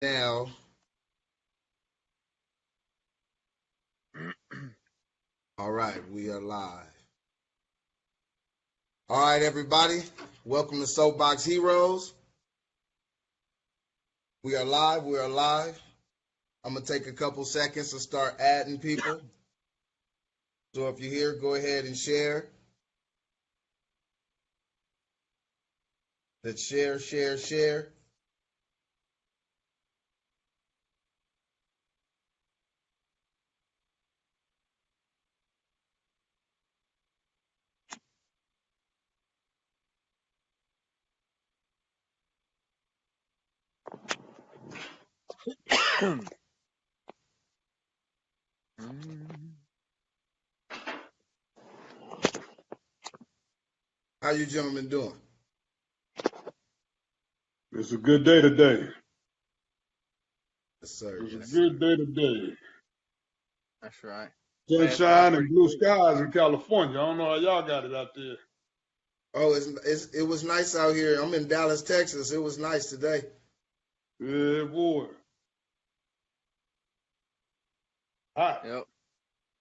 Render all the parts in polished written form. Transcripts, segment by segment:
Now, all right, we are live. All right, everybody, welcome to Soapbox Heroes. We are live. We are live. I'm gonna take a couple seconds to start adding people. So if you're here, go ahead and share. Let's share. How you gentlemen doing? It's a good day today. Yes, sir. It's a Yes, sir. good day today. That's right. Passed by Sunshine and pretty blue quick. skies in California. I don't know how y'all got it out there. Oh, it was nice out here. I'm in Dallas, Texas. It was nice today. Yeah, boy. Hot. Yep.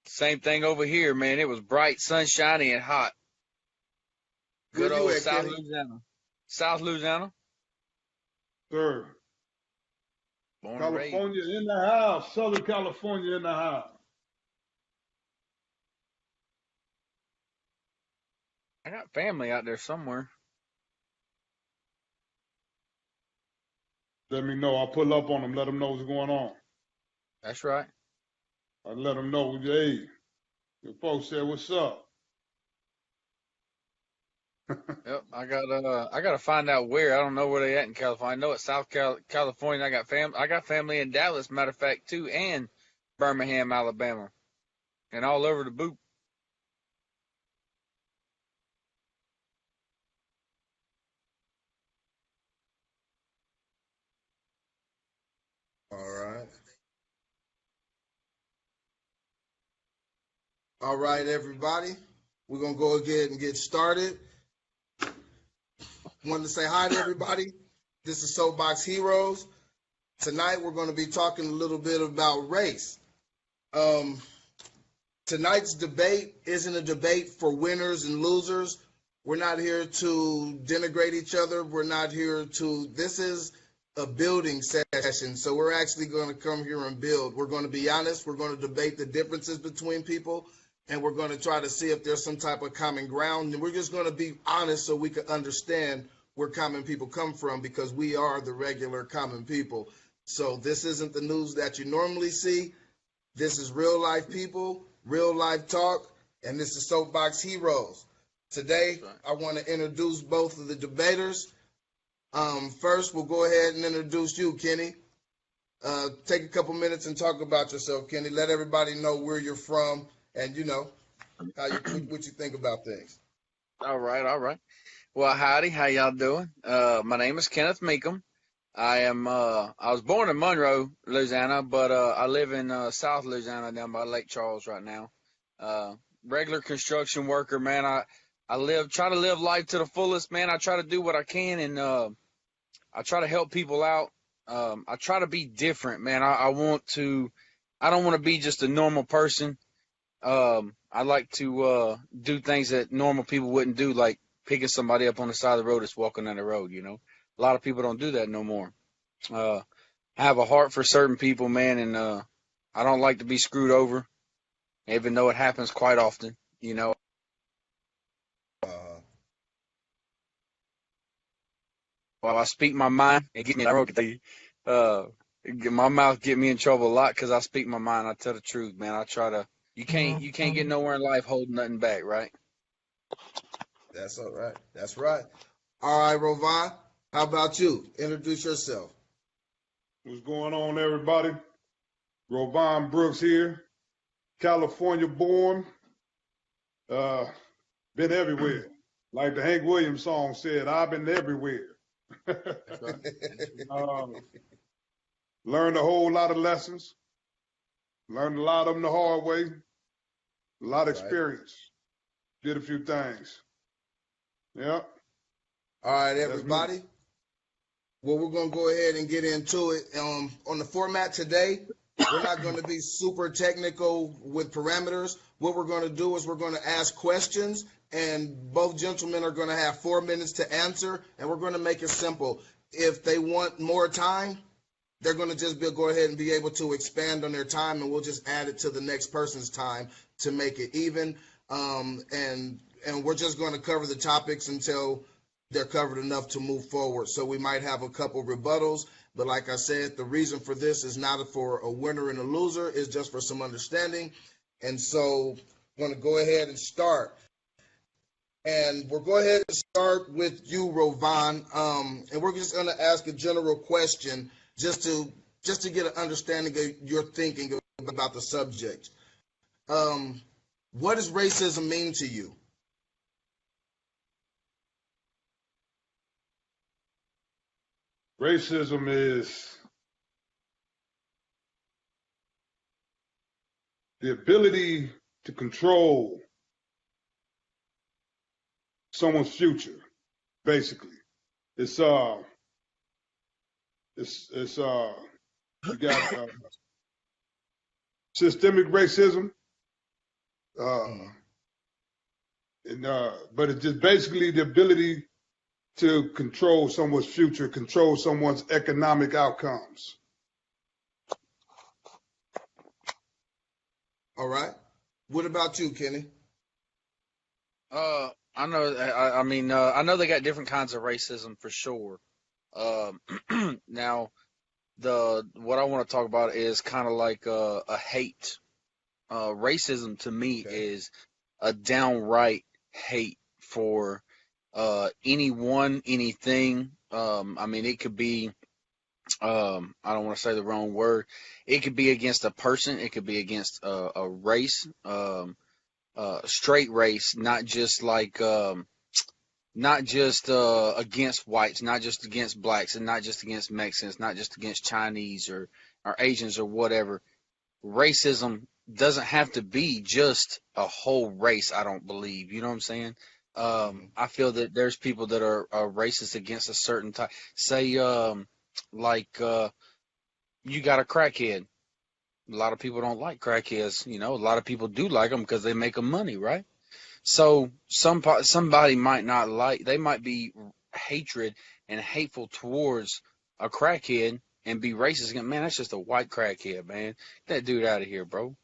Same thing over here, man. It was bright, sunshiny, and hot. Where Good you old at, South Kenny? Louisiana. South Louisiana. Sir. Born and raised. California in the house. Southern California in the house. I got family out there somewhere. Let me know. I'll pull up on them. Let them know what's going on. That's right. I'll let them know. Hey, your folks said, what's up? Yep. I gotta find out where. I don't know where they at in California. I know it's California. I got family in Dallas, matter of fact, too, and Birmingham, Alabama, and all over the boot. All right. All right, everybody. We're gonna go ahead and get started. Wanted to say hi to everybody. This is Soapbox Heroes. Tonight we're going to be talking a little bit about race. Um, Tonight's debate isn't a debate for winners and losers. We're not here to denigrate each other. We're not here to. This is a building session, so we're actually going to come here and build. We're going to be honest. We're going to debate the differences between people, and we're going to try to see if there's some type of common ground. And we're just going to be honest so we can understand where common people come from, because we are the regular common people. So this isn't the news that you normally see. This is real life people, real life talk, and this is Soapbox Heroes. Today, Right. I want to introduce both of the debaters. First, we'll go ahead and introduce you, Kenny. Take a couple minutes and talk about yourself, Kenny. Let everybody know where you're from and how what you think about things. All right. All right. Well, howdy. How y'all doing? My name is Kenneth Meekum. I was born in Monroe, Louisiana, but I live in South Louisiana down by Lake Charles right now. Uh, Regular construction worker, man. Try to live life to the fullest, man. I try to do what I can, and I try to help people out. I try to be different, man. I don't want to be just a normal person. I like to do things that normal people wouldn't do, like picking somebody up on the side of the road that's walking down the road, A lot of people don't do that no more. Uh, I have a heart for certain people, man, and I don't like to be screwed over, even though it happens quite often. Uh, While I speak my mind, it get me in trouble. Uh, my mouth get me in trouble a lot because I speak my mind. I tell the truth, man. I try to. You can't get nowhere in life holding nothing back, right? that's all right. That's right. All right, Rovon, how about you? Introduce yourself. What's going on, everybody? Rovon Brooks here. California born. Uh, been everywhere. Like the Hank Williams song said, I've been everywhere. That's right. um, Learned a whole lot of lessons. Learned a lot of them the hard way. A lot of Right. experience. Did a few things. Yep, All right, that's me. everybody. Well, we're going to go ahead and get into it. On the format today, we're not going to be super technical with parameters. What we're going to do is we're going to ask questions, and both gentlemen are going to have 4 minutes to answer, and we're going to make it simple. If they want more time, they're going to just go ahead and be able to expand on their time, and we'll just add it to the next person's time to make it even. And we're just going to cover the topics until they're covered enough to move forward. So we might have a couple rebuttals, but like I said, the reason for this is not for a winner and a loser, it's just for some understanding. And so I'm going to go ahead and start. And we'll go ahead and start with you, Rovan. And we're just going to ask a general question just to get an understanding of your thinking about the subject. What does racism mean to you? Racism is the ability to control someone's future, basically. It's you got systemic racism, but it's just basically the ability to control someone's future, control someone's economic outcomes. All right. What about you, Kenny? I know. I know they got different kinds of racism for sure. Now, what I want to talk about is kind of like a hate. Racism to me is a downright hate for anyone, anything. I mean, it could be. I don't want to say the wrong word. It could be against a person. It could be against a race. Straight race, not just like not just against whites, not just against blacks, and not just against Mexicans, not just against Chinese or Asians or whatever. Racism doesn't have to be just a whole race, I don't believe. You know what I'm saying? I feel that there's people that are racist against a certain type. Say, you got a crackhead. A lot of people don't like crackheads. You know, a lot of people do like them because they make them money, right? So somebody might not like, they might be hatred and hateful towards a crackhead and be racist against, man, that's just a white crackhead, man. Get that dude out of here, bro.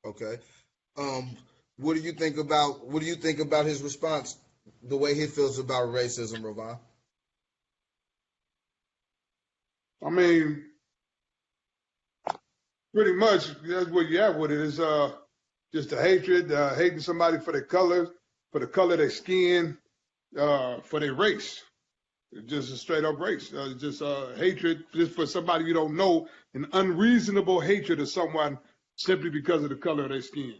Okay. What do you think about his response, the way he feels about racism, Rovan? I mean, pretty much that's where you at with it is just the hatred, hating somebody for their color, for the color of their skin, for their race. Just a straight up race. Just hatred just for somebody you don't know, an unreasonable hatred of someone simply because of the color of their skin.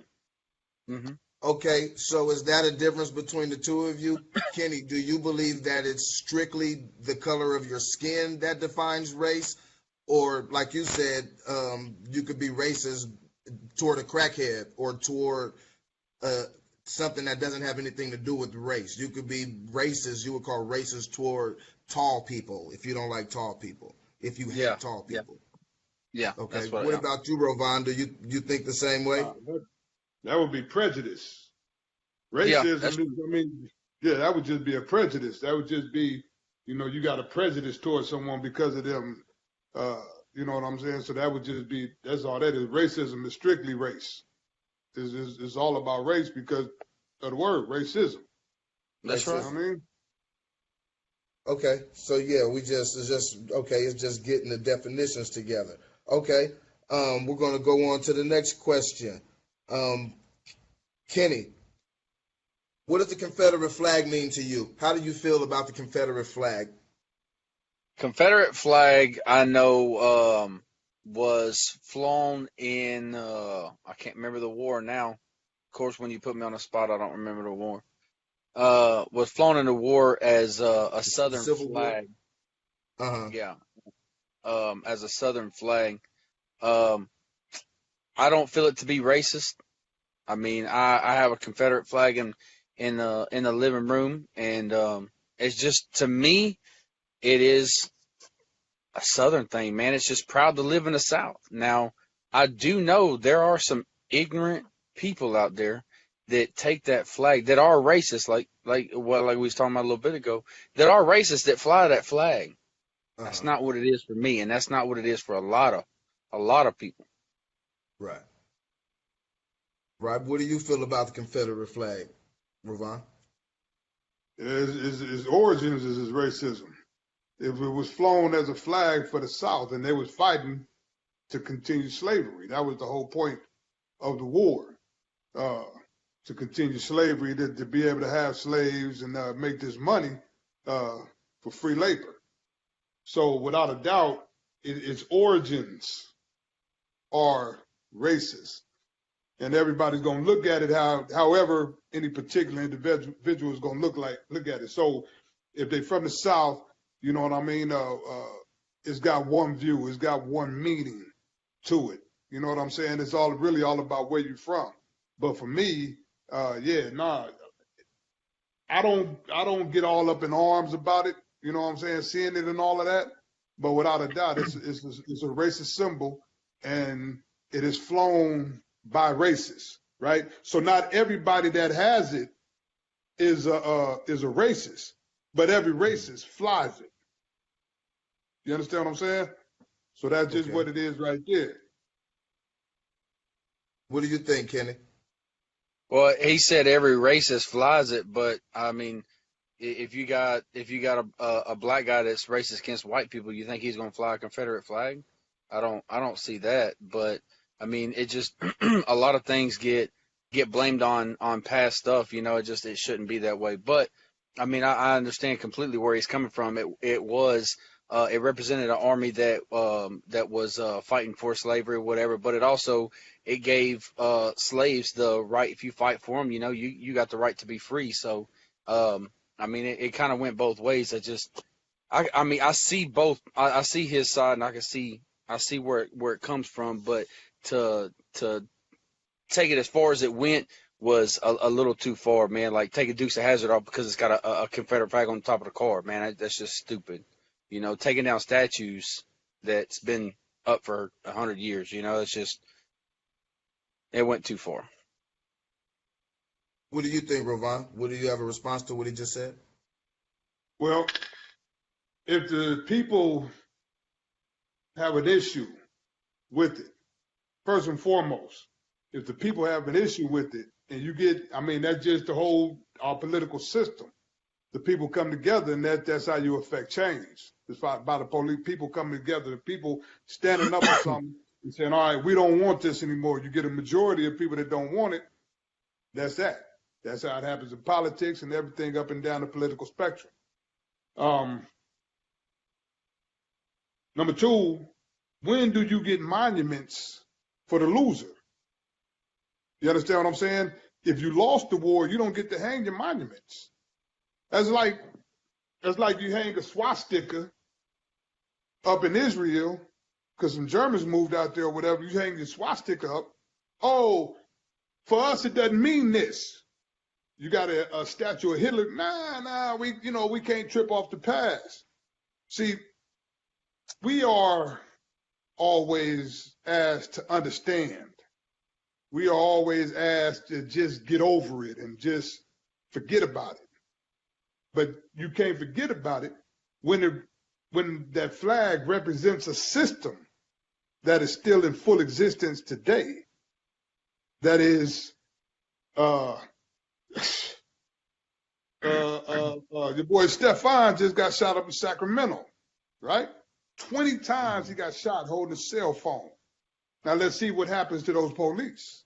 Mm-hmm. Okay, so is that a difference between the two of you? Kenny, do you believe that it's strictly the color of your skin that defines race? Or, like you said, you could be racist toward a crackhead or toward uh, something that doesn't have anything to do with race. You could be racist, you would call racist toward tall people if you don't like tall people, if you hate tall people. Yeah. Okay, That's what about you, Rovan? Do you think the same way? That would be prejudice. Yeah, Racism is, I mean, yeah, that would just be a prejudice. That would just be, you got a prejudice towards someone because of them. You know what I'm saying? So that would just be, that's all that is. Racism is strictly race. It's all about race because of the word racism. that's Racism. right. You know what I mean? Okay, so yeah, it's just getting the definitions together. Okay, we're gonna go on to the next question. Um, Kenny, what does the Confederate flag mean to you? How do you feel about the Confederate flag? Confederate flag, I know, was flown in, I can't remember the war now. Of course, when you put me on the spot, I don't remember the war. Was flown in the war as a The Southern Civil War? flag. Uh-huh. Yeah. As a Southern flag. Um, I don't feel it to be racist. I mean, I have a Confederate flag in the living room, and it's just, to me, it is a Southern thing, man. It's just proud to live in the South. Now, I do know there are some ignorant people out there that take that flag that are racist, like we was talking about a little bit ago, that are racist that fly that flag. That's Uh-huh. not what it is for me, and that's not what it is for a lot of people. Right. Right. What do you feel about the Confederate flag, Ravon? Its origins is racism. If it was flown as a flag for the South and they was fighting to continue slavery, that was the whole point of the war, uh, to continue slavery, to be able to have slaves and make this money for free labor. So without a doubt, its origins are racist. And everybody's going to look at it however any particular individual is going to look at it. So if they're from the South, you know what I mean? It's got one view, it's got one meaning to it. You know what I'm saying? It's really all about where you're from. But for me, I don't get all up in arms about it. You know what I'm saying? Seeing it and all of that. But without a doubt, it's a racist symbol, and it is flown by racists, right? So not everybody that has it is a racist, but every racist flies it. You understand what I'm saying? So that's just Okay. what it is right there. What do you think, Kenny? Well, he said every racist flies it, but I mean, if you got a black guy that's racist against white people, you think he's gonna fly a Confederate flag? I don't see that. But I mean, it just a lot of things get blamed on past stuff. It shouldn't be that way. But I mean, I understand completely where he's coming from. It represented an army that was fighting for slavery or whatever, but it gave slaves the right. If you fight for them, you got the right to be free. So I mean, it kind of went both ways. I mean, I see both. I see his side, and I see where it comes from. But to take it as far as it went was a little too far, man. Like taking Dukes of Hazzard off because it's got a Confederate flag on the top of the car, man. That's just stupid. Taking down statues that's been up for 100 years. It went too far. What do you think, Ravon? What do you have a response to what he just said? Well, if the people have an issue with it, first and foremost, if the people have an issue with it, and that's just our political system. The people come together, and that's how you affect change. It's by the police, people coming together, the people standing up for something and saying, all right, we don't want this anymore. You get a majority of people that don't want it. That's that. That's how it happens in politics and everything up and down the political spectrum. Number two, when do you get monuments for the loser? You understand what I'm saying? If you lost the war, you don't get to hang your monuments. That's like you hang a swastika up in Israel because some Germans moved out there or whatever. You hang your swastika up. Oh, for us it doesn't mean this. You got a statue of Hitler. Nah, we can't trip off the past. See, we are always asked to understand. We are always asked to just get over it and just forget about it. But you can't forget about it when that flag represents a system that is still in full existence today. That is, your boy Stefan just got shot up in Sacramento, right? 20 times he got shot holding a cell phone. Now let's see what happens to those police.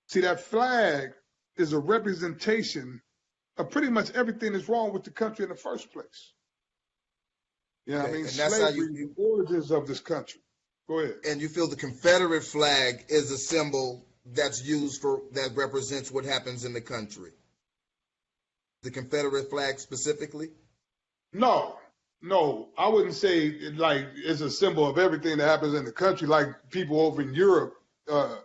See, that flag is a representation of pretty much everything that's wrong with the country in the first place. You know what I mean? And that's how Slavery, the origins of this country. Go ahead. And you feel the Confederate flag is a symbol that's used that represents what happens in the country. The Confederate flag specifically? No, I wouldn't say it's a symbol of everything that happens in the country, like people over in Europe are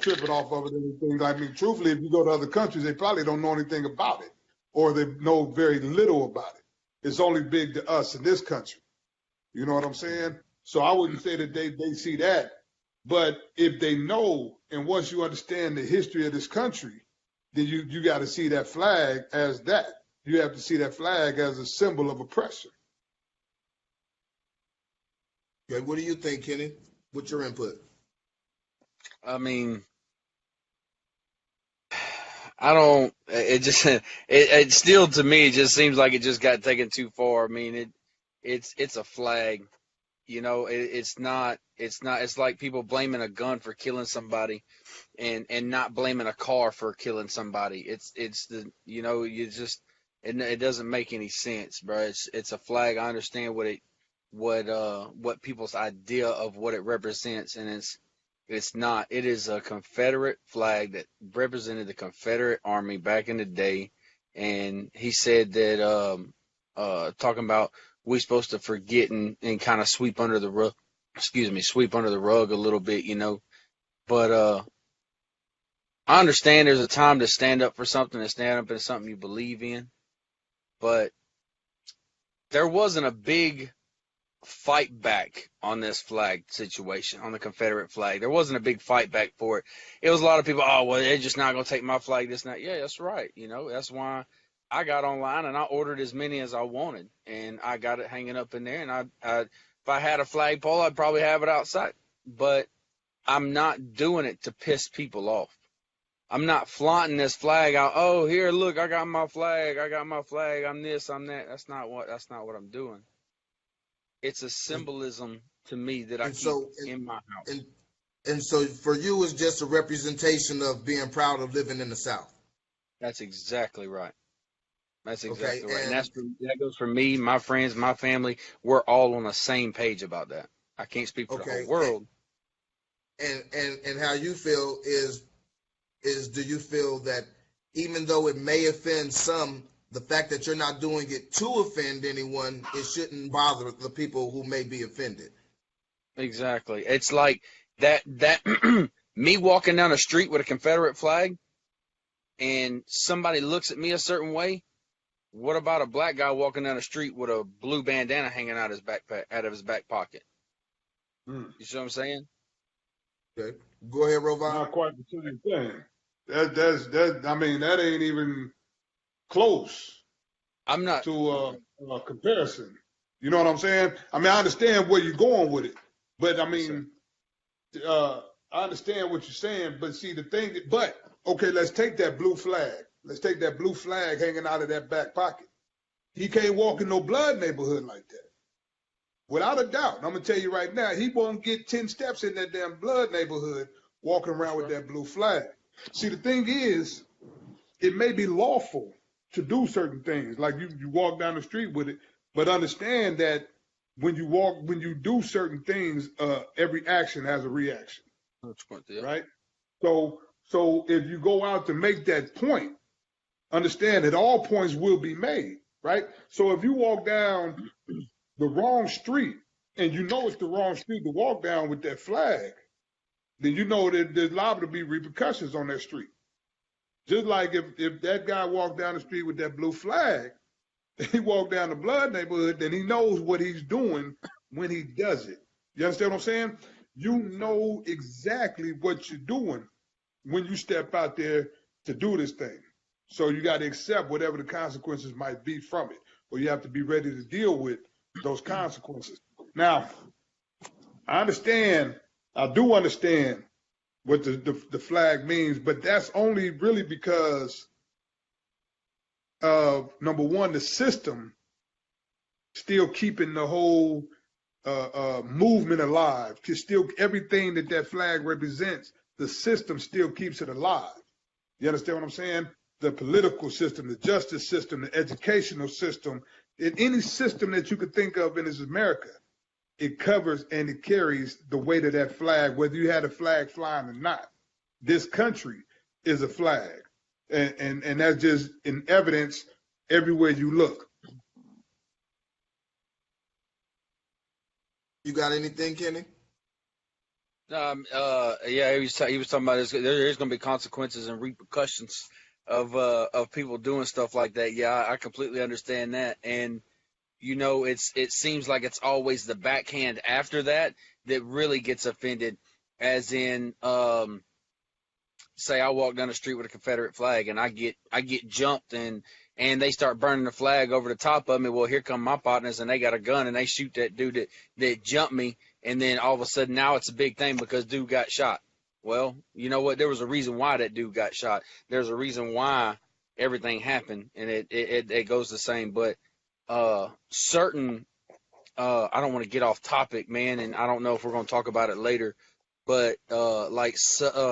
tripping off of it and everything. I mean, truthfully, if you go to other countries, they probably don't know anything about it, or they know very little about it. it's only big to us in this country. You know what I'm saying? So I wouldn't say that they see that. But if they know, and once you understand the history of this country, then you got to see that flag as that. You have to see that flag as a symbol of oppression. Okay, what do you think, Kenny? What's your input? I mean, I don't. It just it still to me it just seems like it just got taken too far. I mean, it's a flag. You know, it's not. It's like people blaming a gun for killing somebody, and not blaming a car for killing somebody. It's the you just it doesn't make any sense, bro. It's a flag. I understand what people's idea of what it represents, and it's not. It is a Confederate flag that represented the Confederate Army back in the day, and he said that talking about we supposed to forget and kind of sweep under the rug. Excuse me, sweep under the rug a little bit, But I understand there's a time to stand up for something, to stand up in something you believe in, but there wasn't a big fight back on this flag situation, on the Confederate flag. There wasn't a big fight back for it. It was a lot of people, oh, well, they're just not going to take my flag, this and that. Yeah, that's right. That's why I got online and I ordered as many as I wanted, and I got it hanging up in there. And if I had a flagpole, I'd probably have it outside. But I'm not doing it to piss people off. I'm not flaunting this flag out. Oh, here, look, I got my flag. I got my flag. I'm this, I'm that. That's not what I'm doing. It's a symbolism to me that I keep in my house. And so for you, it's just a representation of being proud of living in the South. That's exactly right. That's exactly Okay, right. And that goes for me, my friends, my family. We're all on the same page about that. I can't speak for the whole world. And how you feel is do you feel that even though it may offend some, the fact that you're not doing it to offend anyone, it shouldn't bother the people who may be offended? Exactly. It's like that me walking down the street with a Confederate flag and somebody looks at me a certain way. What about a black guy walking down the street with a blue bandana hanging out of his back pocket? You see what I'm saying? Okay. Go ahead, Rovan. Not quite the same thing. That I mean, that ain't even close. I'm not to a comparison. You know what I'm saying? I mean, I understand where you're going with it, but I mean, I understand what you're saying. But see, okay, let's take that blue flag. Let's take that blue flag hanging out of that back pocket. He can't walk in no blood neighborhood like that. Without a doubt, I'm gonna tell you right now, he won't get 10 steps in that damn blood neighborhood walking around with that blue flag. See, the thing is, it may be lawful to do certain things, like you walk down the street with it, but understand that when you do certain things, every action has a reaction, right? So if you go out to make that point, understand that all points will be made, right? So if you walk down the wrong street and you know it's the wrong street to walk down with that flag, then you know that there's liable to be repercussions on that street. Just like if that guy walked down the street with that blue flag, he walked down the blood neighborhood, then he knows what he's doing when he does it. You understand what I'm saying? You know exactly what you're doing when you step out there to do this thing. So you got to accept whatever the consequences might be from it, or you have to be ready to deal with those consequences. Now, I do understand what the flag means, but that's only really because of, number one, the system still keeping the whole movement alive. Still, everything that flag represents, the system still keeps it alive. You understand what I'm saying? The political system, the justice system, the educational system, in any system that you could think of in this America, it covers and it carries the weight of that flag, whether you had a flag flying or not. This country is a flag. And that's just in evidence everywhere you look. You got anything, Kenny? Yeah, he was talking about there's going to be consequences and repercussions of people doing stuff like that. Yeah, I completely understand that. And it seems like it's always the backhand after that that really gets offended, as in, say I walk down the street with a Confederate flag and I get jumped, and they start burning the flag over the top of me. Well, here come my partners and they got a gun and they shoot that dude that jumped me, and then all of a sudden now it's a big thing because dude got shot. Well, you know what? There was a reason why that dude got shot. There's a reason why everything happened, and it goes the same. But certain I don't want to get off topic, man, and I don't know if we're going to talk about it later, but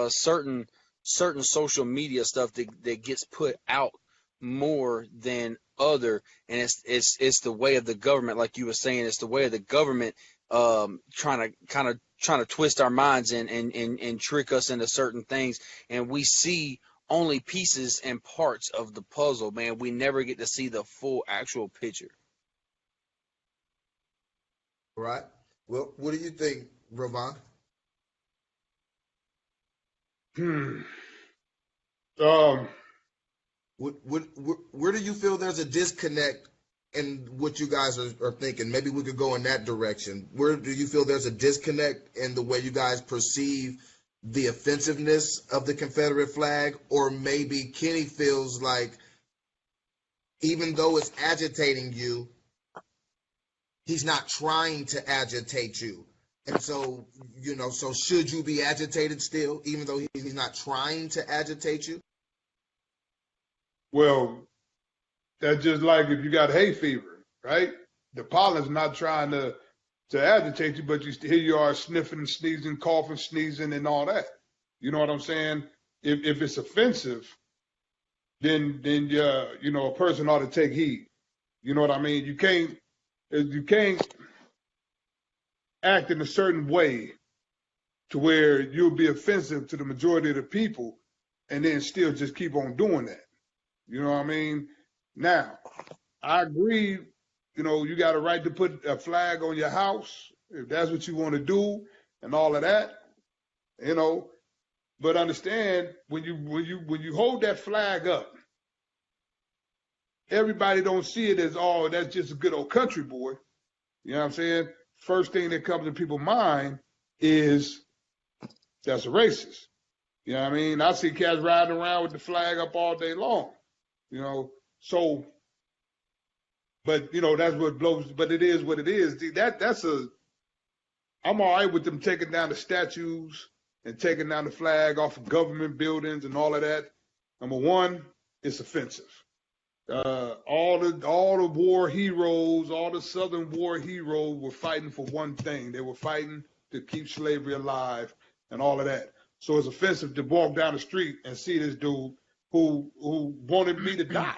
certain social media stuff that gets put out more than other, and it's the way of the government, like you were saying. It's the way of the government trying to twist our minds and trick us into certain things, and we see only pieces and parts of the puzzle, man. We never get to see the full actual picture. Right. Well, what do you think, Ravon? Hmm. Um. Where do you feel there's a disconnect in what you guys are thinking? Maybe we could go in that direction. Where do you feel there's a disconnect in the way you guys perceive the offensiveness of the Confederate flag? Or maybe Kenny feels like even though it's agitating you, he's not trying to agitate you. And so, so should you be agitated still, even though he's not trying to agitate you? Well, that's just like if you got hay fever, right? The pollen's not trying to agitate you, but here you are sniffing, sneezing, coughing, sneezing, and all that. You know what I'm saying? If it's offensive, then a person ought to take heed. You know what I mean? You can't act in a certain way to where you'll be offensive to the majority of the people, and then still just keep on doing that. You know what I mean? Now, I agree, you got a right to put a flag on your house if that's what you want to do and all of that, but understand when you hold that flag up, everybody don't see it as, oh, that's just a good old country boy. You know what I'm saying? First thing that comes to people's mind is that's a racist. You know what I mean? I see cats riding around with the flag up all day long. So, but that's what blows. But it is what it is. I'm all right with them taking down the statues and taking down the flag off of government buildings and all of that. Number one, it's offensive. All the war heroes, all the Southern war heroes were fighting for one thing. They were fighting to keep slavery alive and all of that. So it's offensive to walk down the street and see this dude who wanted me to die.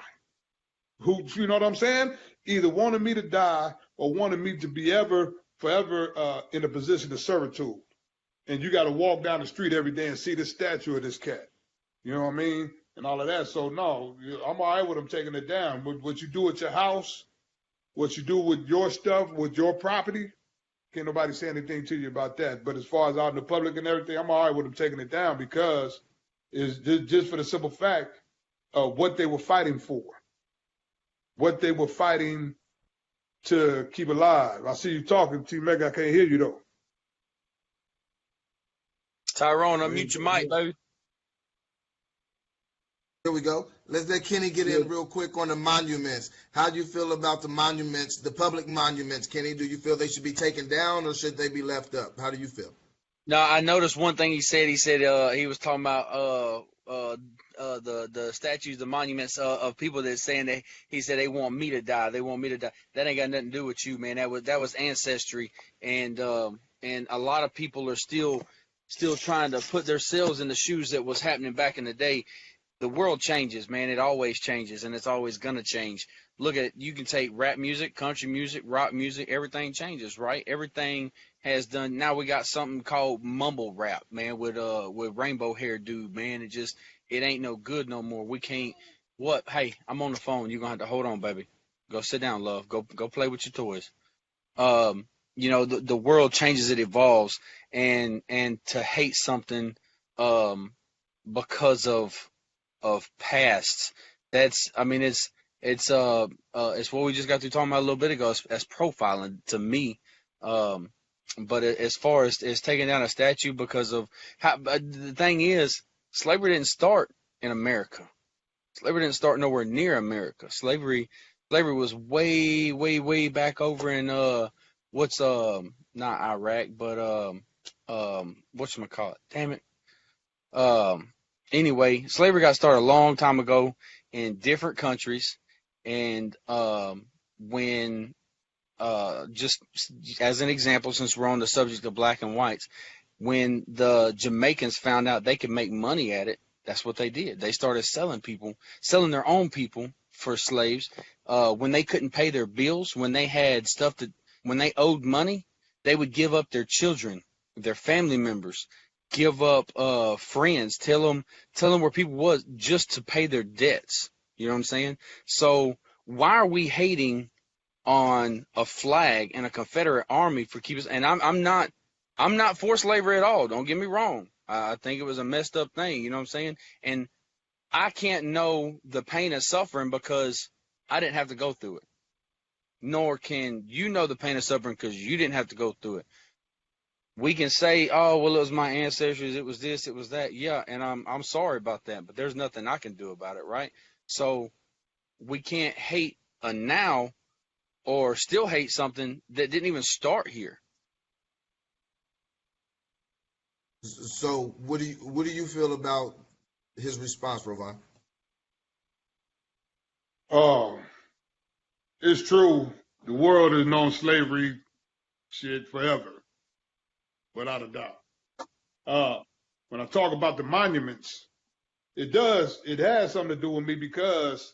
Who, you know what I'm saying? Either wanted me to die or wanted me to be forever in a position of servitude. And you got to walk down the street every day and see the statue of this cat. You know what I mean? And all of that. So no, I'm all right with them taking it down. What you do at your house, what you do with your stuff, with your property, can't nobody say anything to you about that. But as far as out in the public and everything, I'm all right with them taking it down because it's just for the simple fact of what they were fighting for. What they were fighting to keep alive. I see you talking, T-Meg. I can't hear you, though. Tyrone, unmute your mic, baby. Here we go. Let's let Kenny get in real quick on the monuments. How do you feel about the monuments, the public monuments, Kenny? Do you feel they should be taken down or should they be left up? How do you feel? No, I noticed one thing he said. He said he was talking about the statues, the monuments of people that saying that he said they want me to die. They want me to die. That ain't got nothing to do with you, man. That was ancestry, and a lot of people are still trying to put themselves in the shoes that was happening back in the day. The world changes, man. It always changes, and it's always gonna change. Look at, you can take rap music, country music, rock music. Everything changes, right? Everything has done. Now we got something called mumble rap, man, with rainbow hair dude, man. It ain't no good no more. We can't. What? Hey, I'm on the phone. You're gonna have to hold on, baby. Go sit down, love. Go play with your toys. The world changes, it evolves, and to hate something because of past, it's it's what we just got through talking about a little bit ago as profiling to me. Um, but as far as taking down a statue because of how, but the thing is, slavery didn't start in America. Slavery didn't start nowhere near America. Slavery was way, way, way back over in what's not Iraq, but whatchamacallit? Damn it. Um anyway, slavery got started a long time ago in different countries, and when just as an example, since we're on the subject of black and whites, when the Jamaicans found out they could make money at it, that's what they did. They started selling their own people for slaves. When they couldn't pay their bills, when they had stuff that, when they owed money, they would give up their children, their family members, give up friends, tell them where people was just to pay their debts. You know what I'm saying? So why are we hating on a flag and a Confederate army for keeping? And I'm not for slavery at all. Don't get me wrong. I think it was a messed up thing. You know what I'm saying? And I can't know the pain of suffering because I didn't have to go through it. Nor can you know the pain of suffering because you didn't have to go through it. We can say, oh, well, it was my ancestors, it was this, it was that. Yeah, and I'm sorry about that, but there's nothing I can do about it, right? So we can't hate a now or still hate something that didn't even start here. So what do you feel about his response, Rovan? Um, it's true. The world has known slavery shit forever, without a doubt. Uh, when I talk about the monuments, it has something to do with me because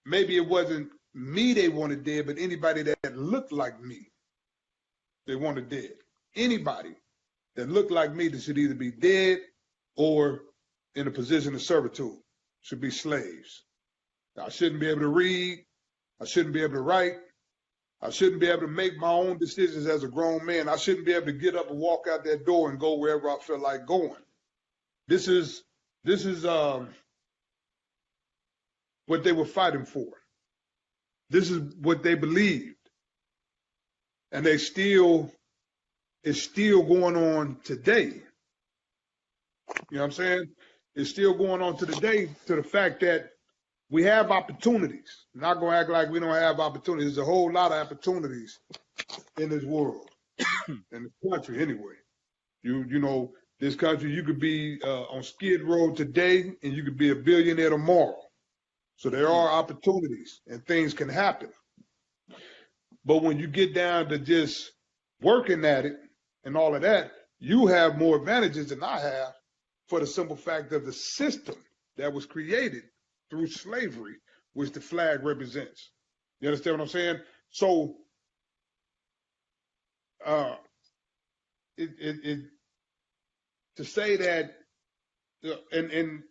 maybe it wasn't me they wanted dead, but anybody that looked like me, they wanted dead. Anybody that looked like me that should either be dead or in a position of servitude should be slaves. I shouldn't be able to read. I shouldn't be able to write. I shouldn't be able to make my own decisions as a grown man. I shouldn't be able to get up and walk out that door and go wherever I feel like going. This is what they were fighting for. This is what they believed, and it's still going on today. You know what I'm saying? It's still going on to the day, to the fact that we have opportunities. I'm not going to act like we don't have opportunities. There's a whole lot of opportunities in this world, in this country anyway. You know, this country, you could be on Skid Row today and you could be a billionaire tomorrow. So there are opportunities and things can happen. But when you get down to just working at it and all of that, you have more advantages than I have, for the simple fact of the system that was created through slavery, which the flag represents. You understand what I'm saying? So to say that, and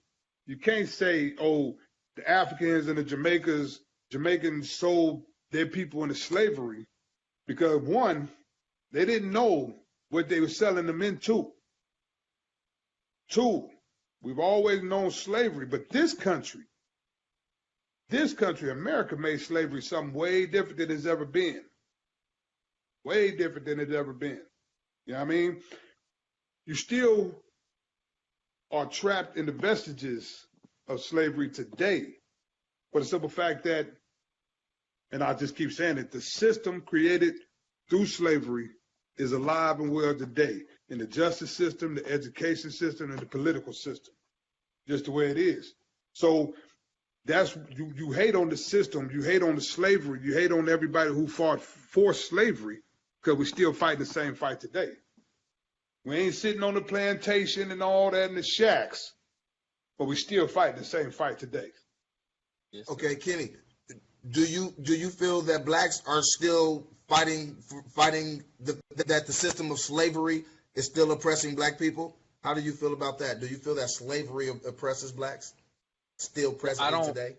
you can't say, oh, the Africans and the Jamaicans sold their people into slavery, because one, they didn't know what they were selling them into. Two, we've always known slavery, but this country, America, made slavery something way different than it's ever been. Way different than it's ever been. You know what I mean? You still are trapped in the vestiges of slavery today, for the simple fact that, and I just keep saying it, the system created through slavery is alive and well today, in the justice system, the education system, and the political system, just the way it is. So that's, you hate on the system, you hate on the slavery, you hate on everybody who fought for slavery, because we're still fighting the same fight today. We ain't sitting on the plantation and all that in the shacks, but we still fighting the same fight today. Yes, Okay, Kenny, do you feel that blacks are still fighting that the system of slavery is still oppressing black people? How do you feel about that? Do you feel that slavery oppresses blacks still presently today?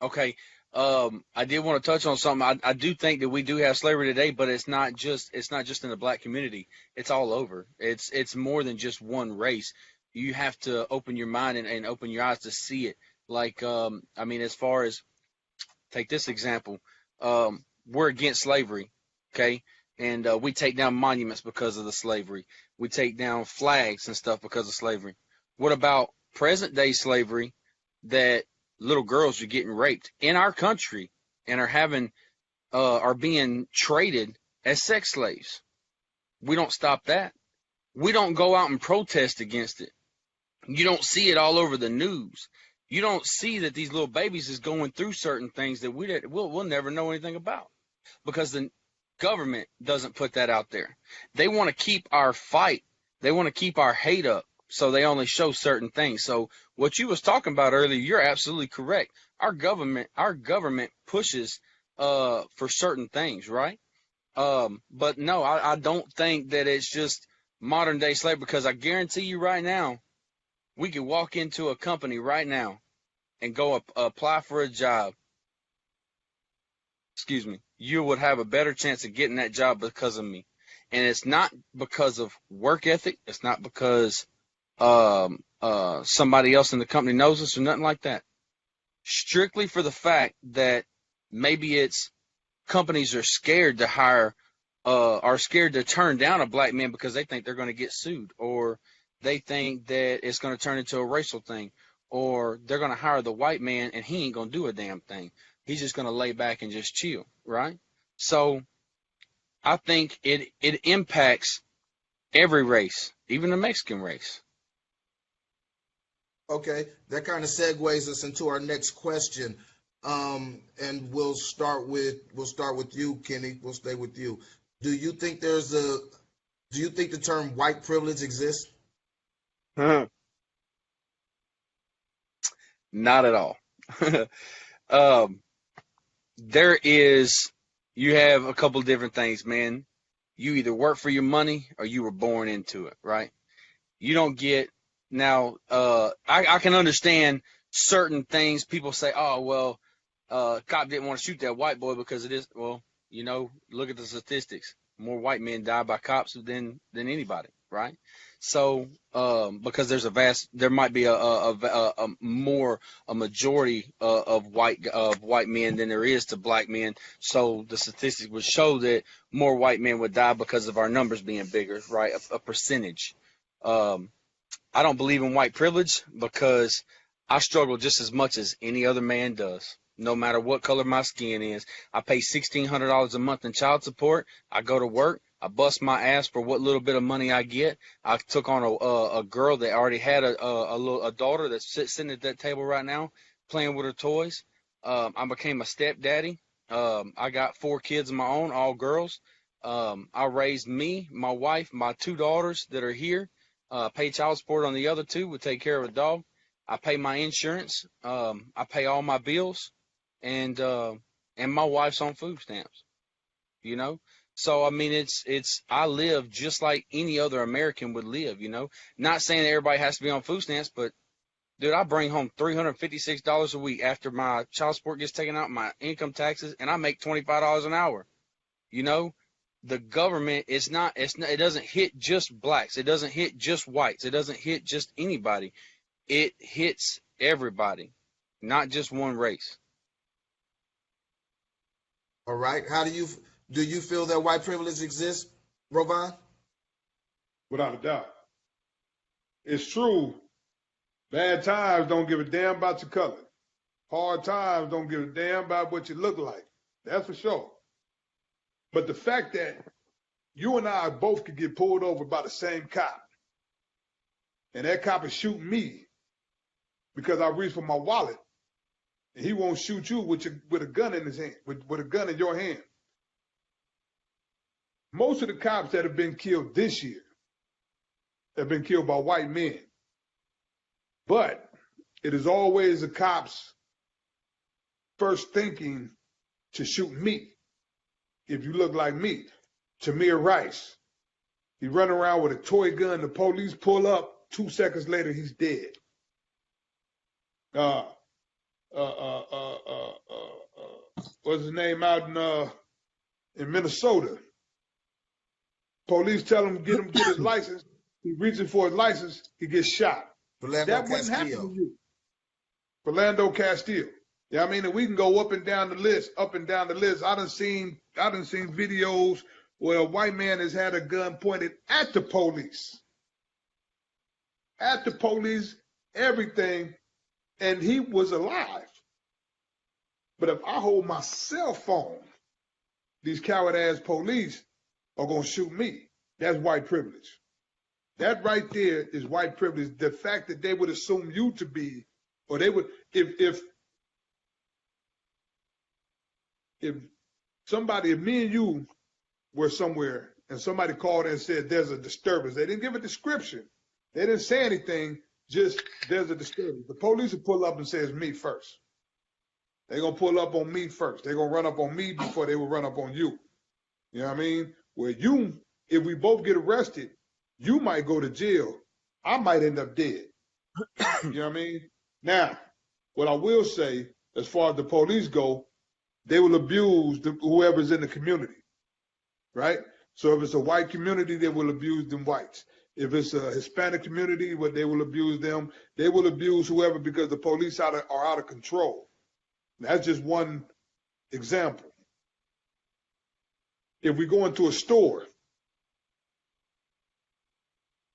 Okay. I did want to touch on something. I do think that we do have slavery today, but it's not just in the black community. It's all over. It's more than just one race. You have to open your mind and open your eyes to see it. Like, I mean, as far as take this example. We're against slavery, okay? And we take down monuments because of the slavery. We take down flags and stuff because of slavery. What about present day slavery that little girls are getting raped in our country and are being traded as sex slaves? We don't stop that. We don't go out and protest against it. You don't see it all over the news. You don't see that these little babies is going through certain things that we'll never know anything about because the government doesn't put that out there. They want to keep our fight. They want to keep our hate up, so they only show certain things. So what you was talking about earlier, you're absolutely correct. Our government pushes for certain things, right? But no, I don't think that it's just modern day slavery, because I guarantee you right now, we could walk into a company right now and go apply for a job. Excuse me. You would have a better chance of getting that job because of me. And it's not because of work ethic. It's not because somebody else in the company knows us or nothing like that. Strictly for the fact that maybe it's companies are scared to are scared to turn down a black man because they think they're going to get sued, or they think that it's going to turn into a racial thing, or they're going to hire the white man and he ain't going to do a damn thing. He's just going to lay back and just chill, right? So I think it impacts every race, even the Mexican race. Okay, that kind of segues us into our next question. And we'll start with you, Kenny. We'll stay with you. Do you think the term white privilege exists? Not at all. You have a couple different things, man. You either work for your money or you were born into it, right? You don't get, now, I can understand certain things. People say, oh, well, cop didn't want to shoot that white boy because it is, well, look at the statistics. More white men die by cops than anybody, right? So, because there might be a majority of white men than there is to black men. So the statistics would show that more white men would die because of our numbers being bigger, right? A percentage. I don't believe in white privilege because I struggle just as much as any other man does. No matter what color my skin is, I pay $1,600 a month in child support. I go to work. I bust my ass for what little bit of money I get. I took on a girl that already had a daughter that's sitting at that table right now, playing with her toys. I became a stepdaddy. I got 4 kids of my own, all girls. I raised me, my wife, my 2 daughters that are here. Pay child support on the other 2. We take care of a dog. I pay my insurance. I pay all my bills. And my wife's on food stamps, So, I mean, I live just like any other American would live, Not saying that everybody has to be on food stamps, but, dude, I bring home $356 a week after my child support gets taken out, my income taxes, and I make $25 an hour, The government it doesn't hit just blacks. It doesn't hit just whites. It doesn't hit just anybody. It hits everybody, not just one race. All right. Do you feel that white privilege exists, Rovan? Without a doubt. It's true. Bad times don't give a damn about your color. Hard times don't give a damn about what you look like. That's for sure. But the fact that you and I both could get pulled over by the same cop, and that cop is shooting me because I reached for my wallet, and he won't shoot you with a gun in his hand, with a gun in your hand. Most of the cops that have been killed this year have been killed by white men. But it is always the cops first thinking to shoot me if you look like me. Tamir Rice. He run around with a toy gun. The police pull up. 2 seconds later, he's dead. What's his name out in Minnesota? Police tell him get his license. He reaching for his license. He gets shot. That wouldn't happen to you. Philando Castile. Yeah, I mean, and we can go up and down the list, up and down the list. I done seen videos where a white man has had a gun pointed at the police, everything, and he was alive. But if I hold my cell phone, these coward ass police are gonna shoot me. That's white privilege. That right there is white privilege. The fact that they would assume you to be, or they would, if somebody, if me and you were somewhere and somebody called and said there's a disturbance, they didn't give a description. They didn't say anything, just there's a disturbance. The police would pull up and say it's me first. They're going to pull up on me first. They're going to run up on me before they will run up on you. You know what I mean? Where you, if we both get arrested, you might go to jail. I might end up dead. You know what I mean? Now, what I will say, as far as the police go, they will abuse whoever's in the community, right? So if it's a white community, they will abuse them whites. If it's a Hispanic community, where they will abuse them, they will abuse whoever because the police are out of control. That's just one example. If we go into a store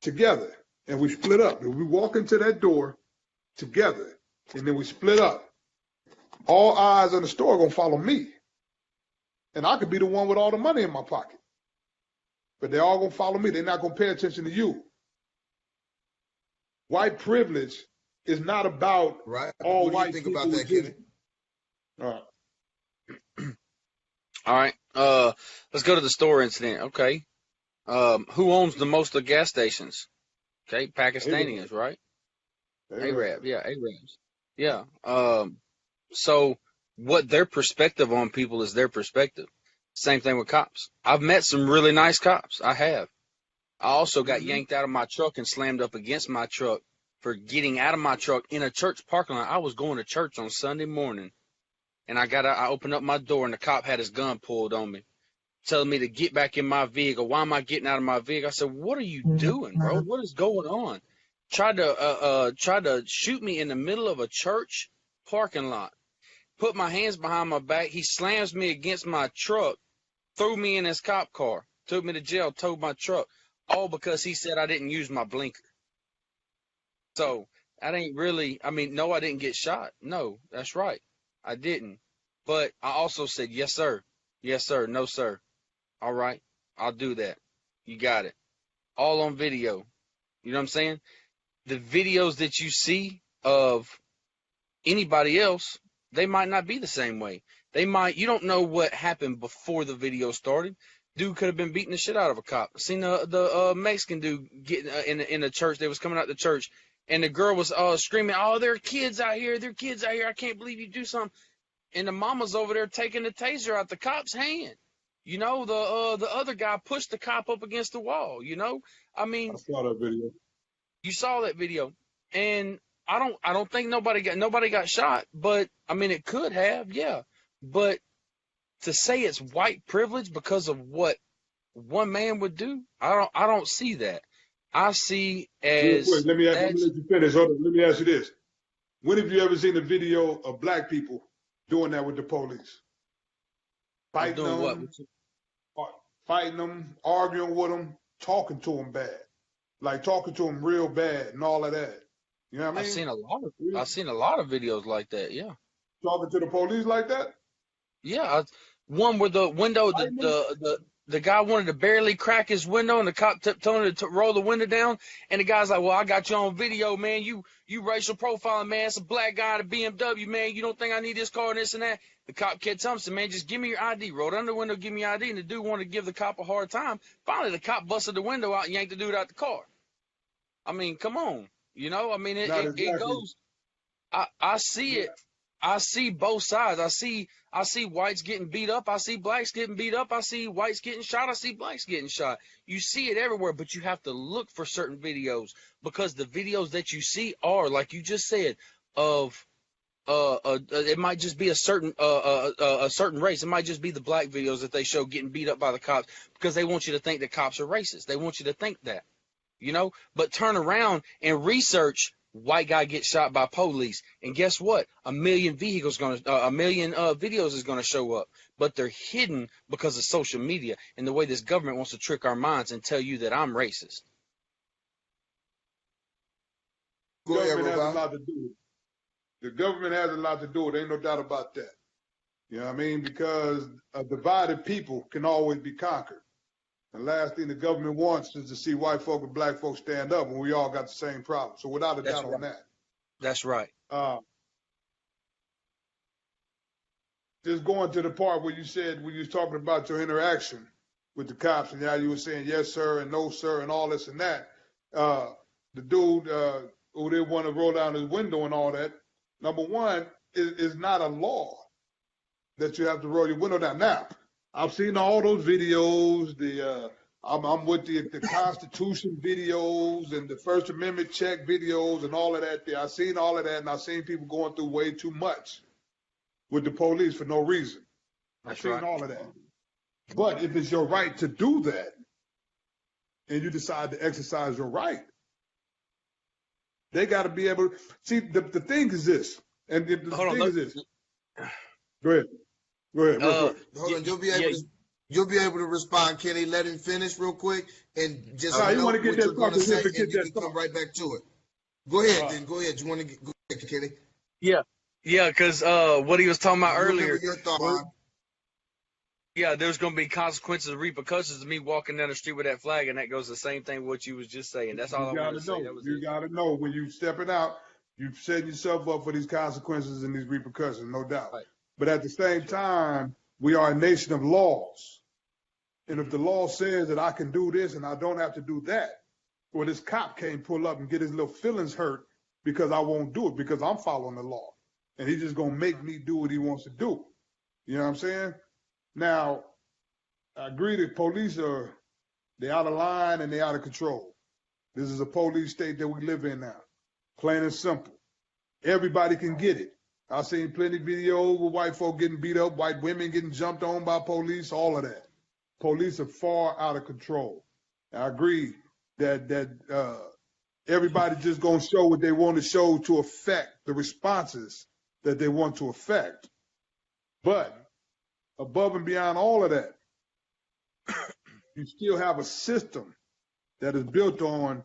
together and we split up, if we walk into that door together and then we split up, all eyes in the store are going to follow me. And I could be the one with all the money in my pocket. But they're all going to follow me. They're not going to pay attention to you. White privilege is not about all white people. What do you think about that, Kenny? All right. Let's go to the store incident. Okay. Who owns the most of gas stations? Okay. Pakistanis, right? Arab. Yeah. Arabs. Yeah. So what their perspective on people is their perspective. Same thing with cops. I've met some really nice cops. I have. I also got yanked out of my truck and slammed up against my truck for getting out of my truck in a church parking lot. I was going to church on Sunday morning, and I opened up my door, and the cop had his gun pulled on me, telling me to get back in my vehicle. Why am I getting out of my vehicle? I said, what are you doing, bro? What is going on? Tried to shoot me in the middle of a church parking lot. Put my hands behind my back. He slams me against my truck, threw me in his cop car, took me to jail, towed my truck, all because he said I didn't use my blinker. So that ain't really, I mean, no, I didn't get shot. No, that's right. I didn't. But I also said, yes, sir. Yes, sir. No, sir. All right. I'll do that. You got it. All on video. You know what I'm saying? The videos that you see of anybody else, they might not be the same way. You don't know what happened before the video started. Dude could have been beating the shit out of a cop. I seen the Mexican dude getting in a church. They was coming out the church, and the girl was screaming, "Oh, there are kids out here! There are kids out here! I can't believe you do something!" And the mama's over there taking the taser out the cop's hand. You know, the other guy pushed the cop up against the wall. You know, I mean, I saw that video. You saw that video, and I don't think nobody got shot, but I mean it could have, yeah. But to say it's white privilege because of what one man would do, I don't see that. I see as real quick, let me let you finish. Hold on, let me ask you this: when have you ever seen a video of black people doing that with the police? Fighting them, arguing with them, talking to them bad, like talking to them real bad and all of that. You know what I mean? I've seen a lot of videos like that. Yeah. Talking to the police like that? Yeah. One where the window, the guy wanted to barely crack his window, and the cop told him to roll the window down, and the guy's like, "Well, I got you on video, man. You racial profiling, man. It's a black guy in a BMW, man. You don't think I need this car and this and that?" The cop kept telling him, "Man, just give me your ID." Rolled under the window, give me your ID, and the dude wanted to give the cop a hard time. Finally, the cop busted the window out and yanked the dude out the car. I mean, come on. You know, I mean, it goes. I see it. I see both sides. I see whites getting beat up. I see blacks getting beat up. I see whites getting shot. I see blacks getting shot. You see it everywhere, but you have to look for certain videos, because the videos that you see are, like you just said, of it might just be a certain race. It might just be the black videos that they show getting beat up by the cops, because they want you to think that cops are racist. They want you to think that, you know. But turn around and research white guy gets shot by police, and guess what? A million videos is gonna show up, but they're hidden because of social media and the way this government wants to trick our minds and tell you that I'm racist. Go ahead, Government has a Rob. lot to do with it. The government has a lot to do with it. Ain't no doubt about that. You know what I mean? Because a divided people can always be conquered. The last thing the government wants is to see white folk and black folks stand up when we all got the same problem. So without a That's doubt right. on that. That's right. Just going to the part where you said, when you was talking about your interaction with the cops and how you were saying yes, sir, and no, sir, and all this and that. The dude who didn't want to roll down his window and all that, number one, is not a law that you have to roll your window down. Now, I've seen all those videos, I'm with the Constitution videos and the First Amendment check videos and all of that. I've seen all of that, and I've seen people going through way too much with the police for no reason. I've seen all of that. But if it's your right to do that, and you decide to exercise your right, they got to be able to see. The thing is this, and the thing is this. Go ahead. Real quick. Hold on, you'll be able to respond, Kenny. Let him finish real quick, and just you know want what to get you're that going to say, thought, and you can come right back to it. Go ahead, then. Go ahead. You want to go ahead, Kenny? Yeah, because what he was talking about earlier. Your thought. Yeah, there's going to be consequences and repercussions of me walking down the street with that flag, and that goes the same thing with what you was just saying. That's all I wanted to say. You got to know when you stepping out, you set yourself up for these consequences and these repercussions, no doubt. Right. But at the same time, we are a nation of laws. And if the law says that I can do this and I don't have to do that, well, this cop can't pull up and get his little feelings hurt because I won't do it because I'm following the law. And he's just going to make me do what he wants to do. You know what I'm saying? Now, I agree that police they're out of line and they're out of control. This is a police state that we live in now. Plain and simple. Everybody can get it. I've seen plenty of videos with white folk getting beat up, white women getting jumped on by police, all of that. Police are far out of control. I agree that everybody just going to show what they want to show to affect the responses that they want to affect. But above and beyond all of that, you still have a system that is built on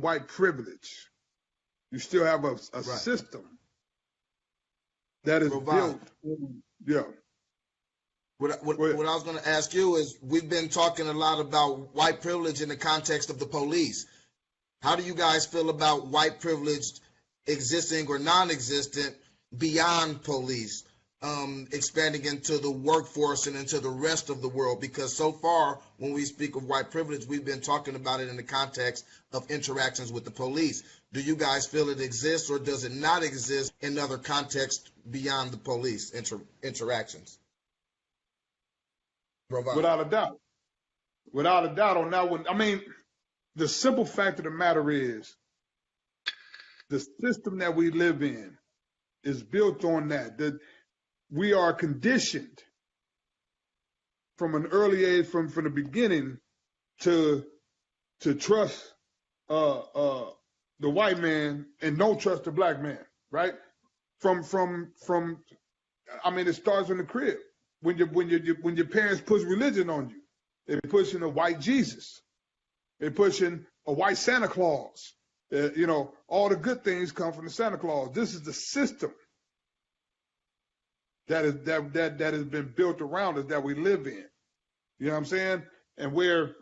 white privilege. You still have a system that is built. Yeah. What I was going to ask you is, we've been talking a lot about white privilege in the context of the police. How do you guys feel about white privilege existing or non-existent beyond police, expanding into the workforce and into the rest of the world? Because so far, when we speak of white privilege, we've been talking about it in the context of interactions with the police. Do you guys feel it exists, or does it not exist in other contexts beyond the police interactions? Without a doubt. Without a doubt on that one. I mean, the simple fact of the matter is, the system that we live in is built on that we are conditioned from an early age, from the beginning, to trust the white man and don't trust the black man, right? From I mean, it starts in the crib. When your parents push religion on you, they're pushing a white Jesus, they're pushing a white Santa Claus. All the good things come from the Santa Claus. This is the system that has been built around us, that we live in. You know what I'm saying? And where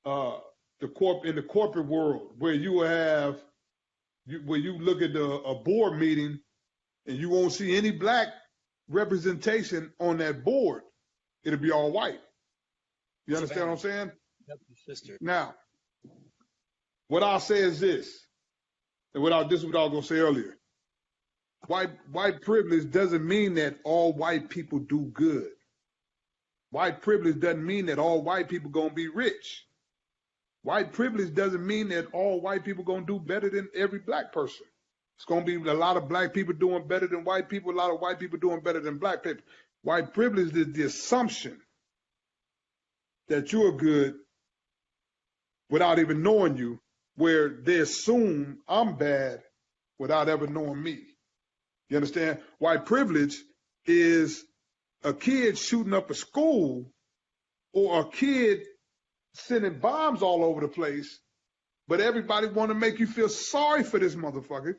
in the corporate world, where you look at a board meeting and you won't see any black representation on that board, it'll be all white. You understand what I'm saying? Sister. Now, what I'll say is this, and this is what I was going to say earlier. White privilege doesn't mean that all white people do good. White privilege doesn't mean that all white people going to be rich. White privilege doesn't mean that all white people going to do better than every black person. It's going to be a lot of black people doing better than white people, a lot of white people doing better than black people. White privilege is the assumption that you're good without even knowing you, where they assume I'm bad without ever knowing me. You understand? White privilege is a kid shooting up a school or a kid sending bombs all over the place, but everybody want to make you feel sorry for this motherfucker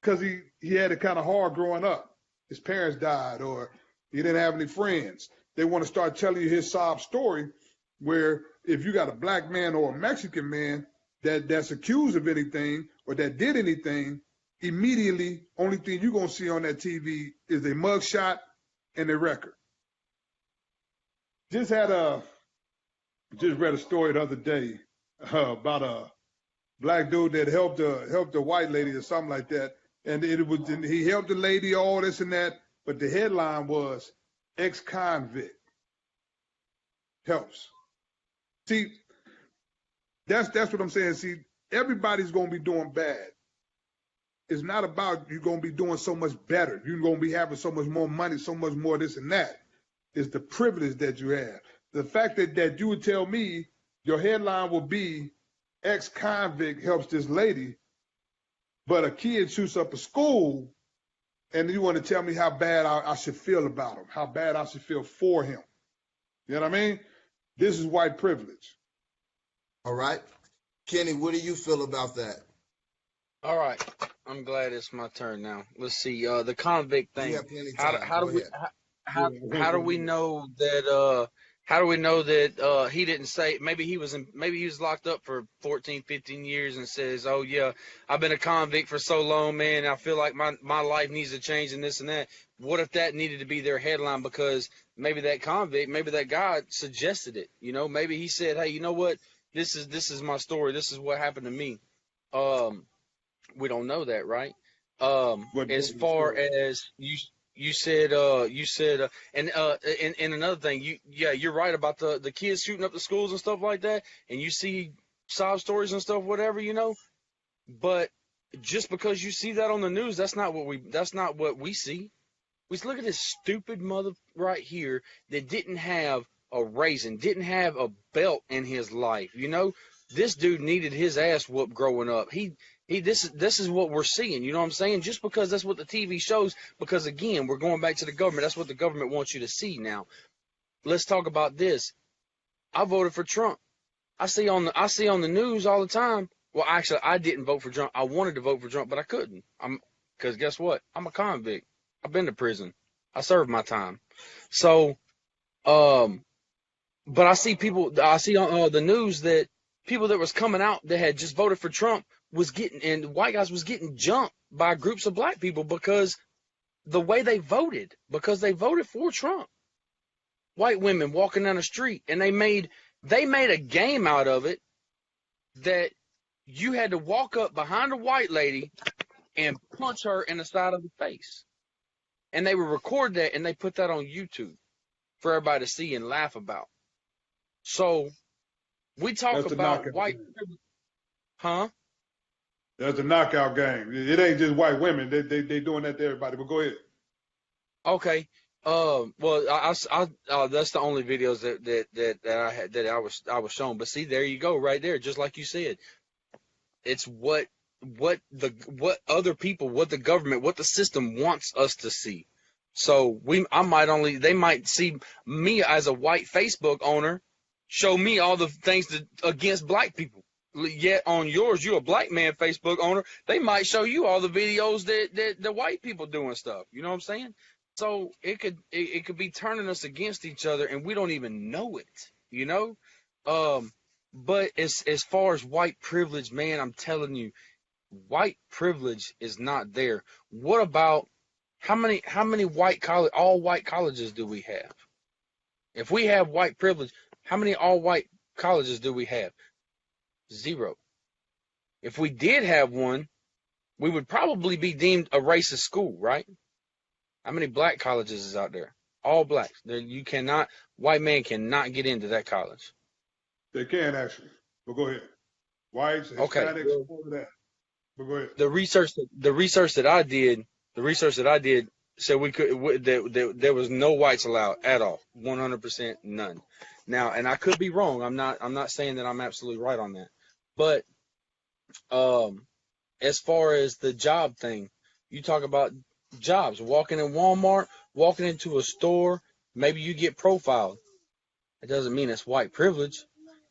because he had it kind of hard growing up. His parents died or he didn't have any friends. They want to start telling you his sob story where if you got a black man or a Mexican man that's accused of anything or that did anything, immediately only thing you're going to see on that TV is a mugshot and a record. Just read a story the other day about a black dude that helped a white lady or something like that, and he helped the lady, all this and that, but the headline was ex-convict helps. See, that's what I'm saying. See, everybody's gonna be doing bad. It's not about you gonna be doing so much better. You're gonna be having so much more money, so much more this and that. It's the privilege that you have. The fact that you would tell me your headline will be ex-convict helps this lady, but a kid shoots up a school, and you want to tell me how bad I should feel about him, how bad I should feel for him. You know what I mean? This is white privilege. All right. Kenny, what do you feel about that? All right, I'm glad it's my turn now. Let's see. The convict thing. You have plenty of time. How do Go we ahead. how do we know that how do we know that he didn't say maybe he was locked up for 14, 15 years and says, "Oh yeah, I've been a convict for so long, man. I feel like my life needs to change and this and that." What if that needed to be their headline because maybe that convict, maybe that guy suggested it, you know? Maybe he said, "Hey, you know what? This is my story. This is what happened to me." We don't know that, right? As far as you said, and another thing, you're right about the kids shooting up the schools and stuff like that, and you see sob stories and stuff, whatever, you know. But just because you see that on the news, that's not what we see. We look at this stupid mother right here that didn't have a raisin, didn't have a belt in his life, you know. This dude needed his ass whooped growing up. This is what we're seeing. You know what I'm saying? Just because that's what the TV shows. Because again, we're going back to the government. That's what the government wants you to see now. Let's talk about this. I voted for Trump. I see on the news all the time. Well, actually, I didn't vote for Trump. I wanted to vote for Trump, but I couldn't. Because guess what? I'm a convict. I've been to prison. I served my time. So, but I see on the news that people that was coming out that had just voted for Trump and white guys was getting jumped by groups of black people because the way they voted, because they voted for Trump. White women walking down the street, and they made a game out of it that you had to walk up behind a white lady and punch her in the side of the face. And they would record that and they put that on YouTube for everybody to see and laugh about. So we talk about white privilege. Huh? That's a knockout game. It ain't just white women. They doing that to everybody. But go ahead. Okay. Well, I that's the only videos that I had that I was shown. But see, there you go, right there. Just like you said, it's what other people, what the government, what the system wants us to see. So they might see me as a white Facebook owner, show me all the things against black people. Yet on yours, you're a black man Facebook owner. They might show you all the videos that the white people doing stuff. You know what I'm saying? So it could be turning us against each other, and we don't even know it. You know, but as far as white privilege, man, I'm telling you, white privilege is not there. What about how many all white colleges do we have? If we have white privilege, how many all white colleges do we have? 0. If we did have one, we would probably be deemed a racist school, right? How many black colleges is out there? All blacks. White man cannot get into that college. They can actually. But go ahead. Whites, Hispanics, all of that. But go ahead. The research that I did So there was no whites allowed at all, 100% none. Now, and I could be wrong. I'm not saying that I'm absolutely right on that. But as far as the job thing, you talk about jobs, walking in Walmart, walking into a store, maybe you get profiled. It doesn't mean it's white privilege.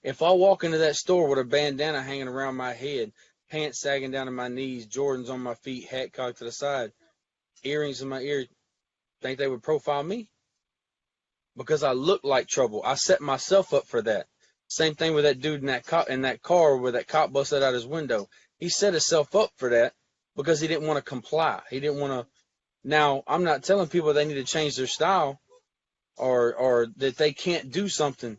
If I walk into that store with a bandana hanging around my head, pants sagging down to my knees, Jordans on my feet, hat cocked to the side, earrings in my ear, think they would profile me? Because I look like trouble. I set myself up for that. Same thing with that dude in that car where that cop busted out his window. He set himself up for that because he didn't want to comply. He didn't want to. Now, I'm not telling people they need to change their style or that they can't do something,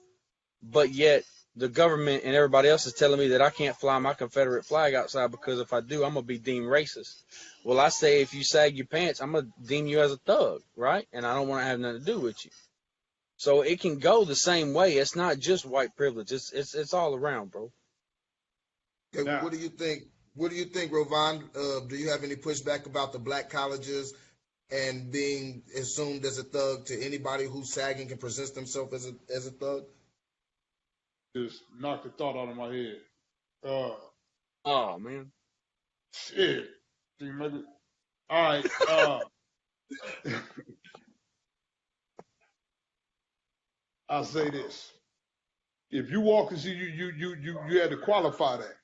but yet the government and everybody else is telling me that I can't fly my Confederate flag outside because if I do, I'm going to be deemed racist. Well, I say if you sag your pants, I'm going to deem you as a thug, right? And I don't want to have nothing to do with you. So it can go the same way. It's not just white privilege. It's all around, bro. Okay, Now, what do you think? What do you think, Rovon? Do you have any pushback about the black colleges and being assumed as a thug to anybody who's sagging and presents themselves as a thug? just knocked the thought out of my head. Oh man. Shit. See, maybe. All right. I'll say this. If you walk and see you had to qualify that.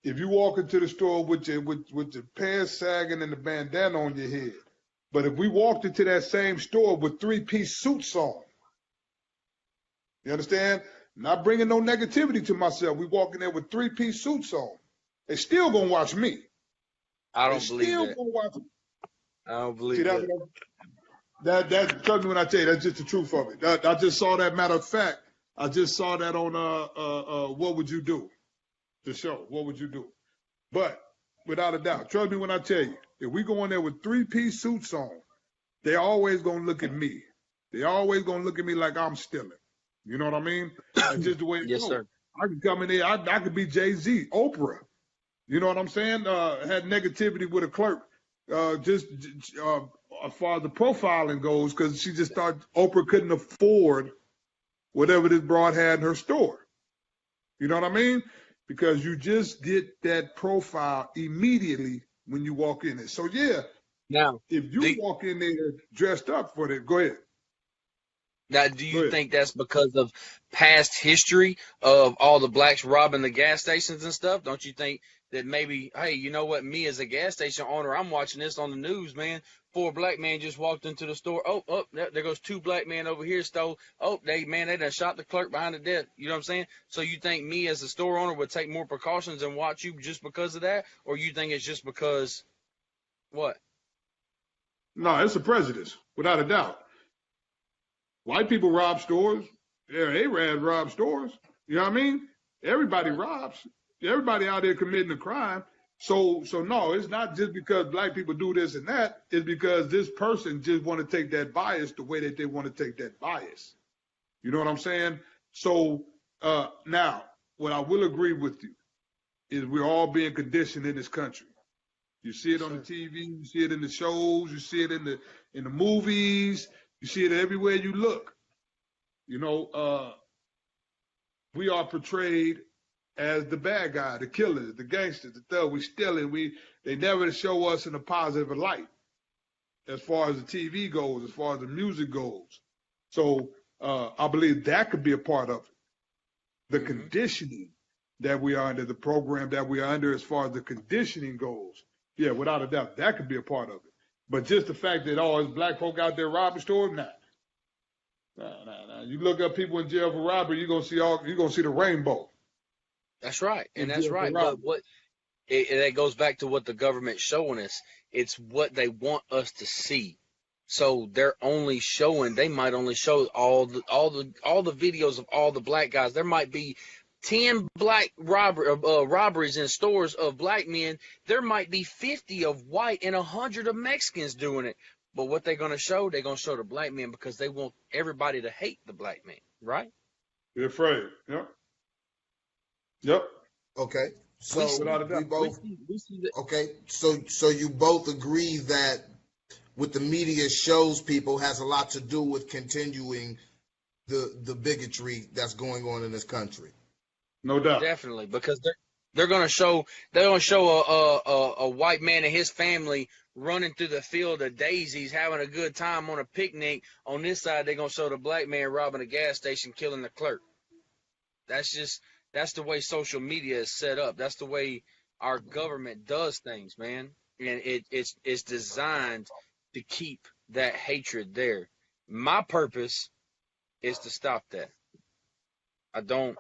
If you walk into the store with your pants sagging and the bandana on your head, but if we walked into that same store with 3-piece suits on, you understand? Not bringing no negativity to myself. We walk in there with 3-piece suits on. They still gonna watch me. I They don't believe still that. gonna watch me. I don't See believe that. that trust me when I tell you that's just the truth of it. I just saw that. Matter of fact, I just saw that on What Would You Do? The show. What would you do? But without a doubt, trust me when I tell you, if we go in there with 3-piece suits on, they always gonna look at me. They always gonna look at me like I'm stealing. You know what I mean? That's just the way it Yes, goes. sir. I could come in there. I could be Jay-Z, Oprah. You know what I'm saying? Had negativity with a clerk. As far as the profiling goes, because she just thought Oprah couldn't afford whatever this broad had in her store. You know what I mean? Because you just get that profile immediately when you walk in there. So yeah, Now, if you walk in there dressed up for that, go ahead. do you think that's because of past history of all the blacks robbing the gas stations and stuff? Don't you think that maybe, hey, you know what? Me as a gas station owner, I'm watching this on the news, man. 4 black men just walked into the store. Oh, there goes 2 black men over here stole. Oh, they done shot the clerk behind the desk. You know what I'm saying? So you think me as a store owner would take more precautions and watch you just because of that? Or you think it's just because what? No, it's a prejudice, without a doubt. White people rob stores. Yeah, Arabs rob stores. You know what I mean? Everybody robs. Everybody out there committing a crime. So no, it's not just because black people do this and that. It's because this person just want to take that bias the way that they want to take that bias. You know what I'm saying? So now, what I will agree with you is we're all being conditioned in this country. You see it on the TV, you see it in the shows, you see it in the movies, you see it everywhere you look. You know, we are portrayed as the bad guy, the killers, the gangsters, the thug. We stealing. They never show us in a positive light as far as the TV goes, as far as the music goes. So I believe that could be a part of it. The conditioning that we are under, the program that we are under as far as the conditioning goes. Yeah, without a doubt, that could be a part of it. But just the fact that, oh, there's black folk out there robbing stores, nah. You look up people in jail for robbery, you're gonna see the rainbow. That's right, and that's right. But that goes back to what the government's showing us. It's what they want us to see. So they're only showing. They might only show all the videos of all the black guys. There might be 10 black robberies in stores of black men. There might be 50 of white and 100 of Mexicans doing it. But what they're gonna show? They're gonna show the black men because they want everybody to hate the black man, right? They're afraid. Yep. Okay, so without a doubt. we both. We see that. Okay, so you both agree that what the media shows people has a lot to do with continuing the bigotry that's going on in this country. No doubt. Definitely, because they're gonna show a white man and his family running through the field of daisies, having a good time on a picnic. On this side, they're gonna show the black man robbing a gas station, killing the clerk. That's the way social media is set up. That's the way our government does things, man. And it's designed to keep that hatred there. My purpose is to stop that. I don't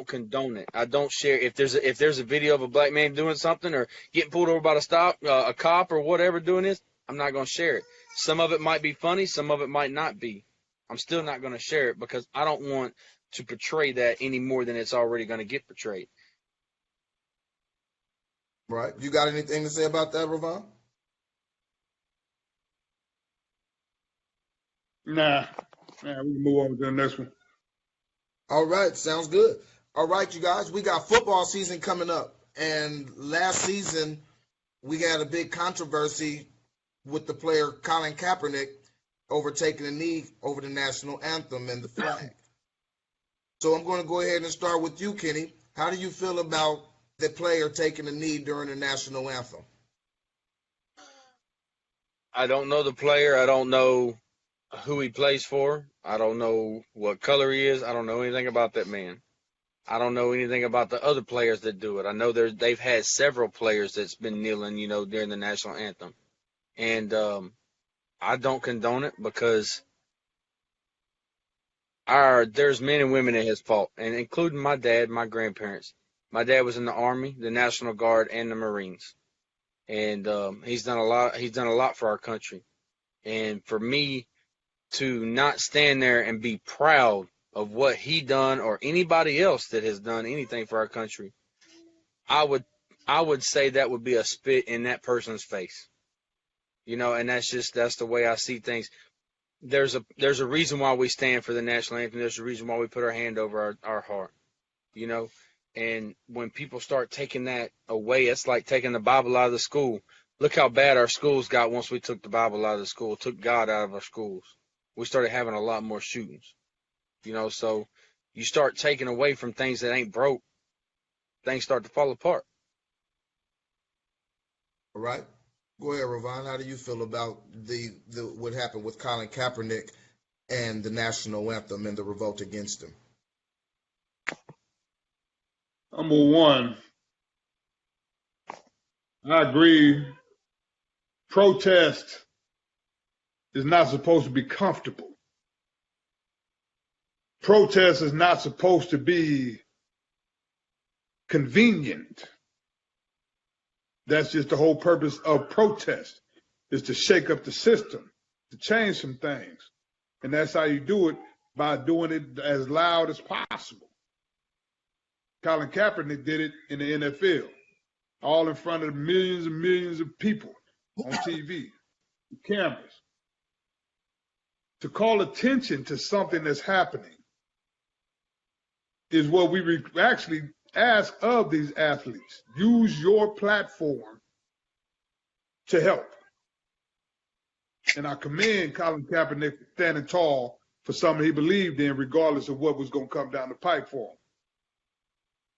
condone it. I don't share if there's a video of a black man doing something or getting pulled over by a cop or whatever doing this. I'm not gonna share it. Some of it might be funny, some of it might not be. I'm still not gonna share it because I don't want to portray that any more than it's already gonna get portrayed. Right? You got anything to say about that, Ravon? Nah, we can move on to the next one. All right, sounds good. All right, you guys, we got football season coming up. And last season, we had a big controversy with the player Colin Kaepernick overtaking a knee over the national anthem and the flag. So I'm going to go ahead and start with you, Kenny. How do you feel about the player taking a knee during the national anthem? I don't know the player. I don't know who he plays for. I don't know what color he is. I don't know anything about that man. I don't know anything about the other players that do it. I know they've had several players that's been kneeling, during the national anthem. And I don't condone it because there's men and women in his fault, and including my dad, my grandparents. My dad was in the Army, the National Guard, and the Marines. And he's done a lot. He's done a lot for our country. And for me to not stand there and be proud of what he done or anybody else that has done anything for our country, I would say that would be a spit in that person's face. And that's the way I see things. There's a reason why we stand for the national anthem. There's a reason why we put our hand over our heart. And when people start taking that away, it's like taking the Bible out of the school. Look how bad our schools got once we took the Bible out of the school, took God out of our schools. We started having a lot more shootings. So you start taking away from things that ain't broke, things start to fall apart. All right. Go ahead, Ravon. How do you feel about the what happened with Colin Kaepernick and the national anthem and the revolt against him? Number one, I agree. Protest is not supposed to be comfortable. Protest is not supposed to be convenient. That's just the whole purpose of protest, is to shake up the system, to change some things. And that's how you do it, by doing it as loud as possible. Colin Kaepernick did it in the NFL, all in front of millions and millions of people on TV, cameras, to call attention to something that's happening is what we actually ask of these athletes. Use your platform to help. And I commend Colin Kaepernick for standing tall for something he believed in, regardless of what was going to come down the pipe for him.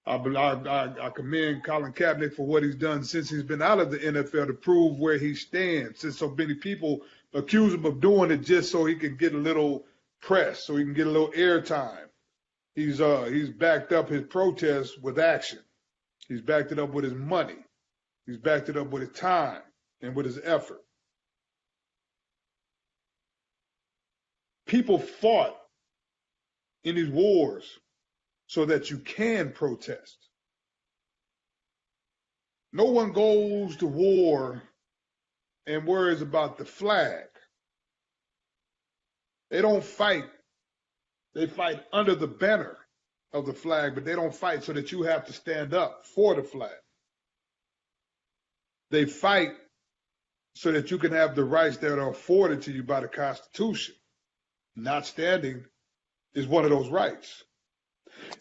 I commend Colin Kaepernick for what he's done since he's been out of the NFL to prove where he stands. Since so many people accuse him of doing it just so he can get a little press, so he can get a little airtime. He's backed up his protest with action. He's backed it up with his money. He's backed it up with his time and with his effort. People fought in these wars so that you can protest. No one goes to war and worries about the flag. They don't fight. They fight under the banner of the flag, but they don't fight so that you have to stand up for the flag. They fight so that you can have the rights that are afforded to you by the Constitution. Not standing is one of those rights.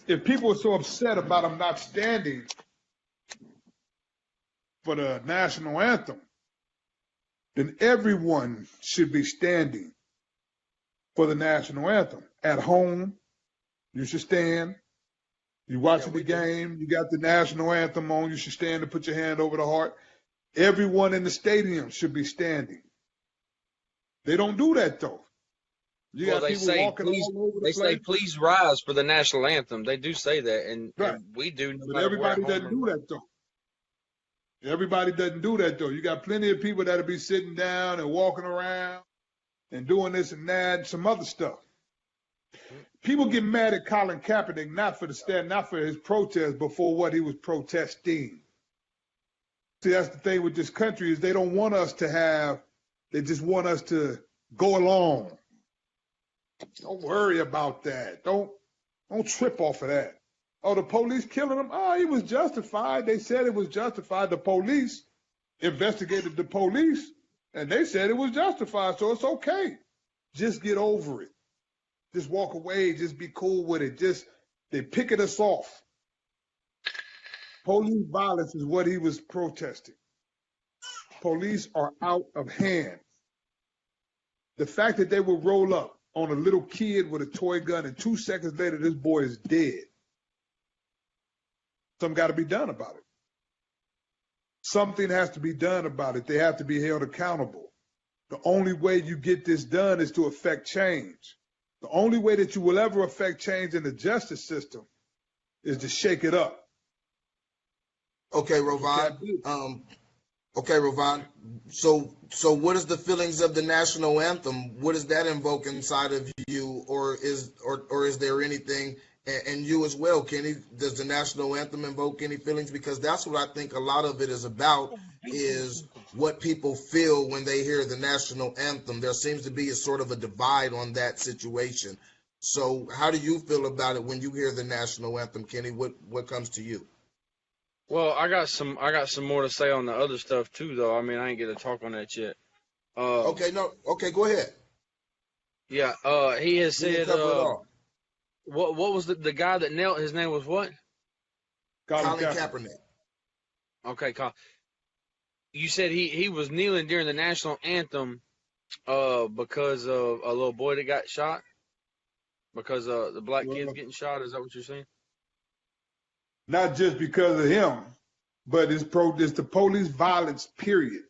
If people are so upset about them not standing for the national anthem, then everyone should be standing for the national anthem. At home, you should stand. You watching the game, you got the national anthem on, you should stand and put your hand over the heart. Everyone in the stadium should be standing. They don't do that though. You got people walking all over the place. They say please rise for the national anthem. They do say that, and we do. But everybody doesn't do that though. Everybody doesn't do that though. You got plenty of people that'll be sitting down and walking around and doing this and that and some other stuff. People get mad at Colin Kaepernick not for his protest, but for what he was protesting. See, that's the thing with this country is they don't want us to have. They just want us to go along. Don't worry about that. Don't trip off of that. Oh, the police killing him? Oh, he was justified. They said it was justified. The police investigated the police, and they said it was justified, so it's okay. Just get over it. Just walk away. Just be cool with it. They picking us off. Police violence is what he was protesting. Police are out of hand. The fact that they will roll up on a little kid with a toy gun and 2 seconds later this boy is dead. Something got to be done about it. Something has to be done about it. They have to be held accountable. The only way you get this done is to affect change. The only way that you will ever affect change in the justice system is to shake it up. Okay, Rovon. Rovon. So what is the feelings of the national anthem? What does that invoke inside of you, or is there anything, and you as well, Kenny? Does the national anthem invoke any feelings? Because that's what I think a lot of it is about, is what people feel when they hear the national anthem. There seems to be a sort of a divide on that situation. So how do you feel about it when you hear the national anthem, Kenny? What comes to you? Well, I got some more to say on the other stuff too, though. I mean, I ain't get to talk on that yet. Okay, go ahead. Yeah, he has said. What was the guy that knelt? His name was what? Colin Kaepernick. Okay, Colin. You said he was kneeling during the national anthem, because of a little boy that got shot. Because the black kids getting shot. Is that what you're saying? Not just because of him, but it's the police violence, period.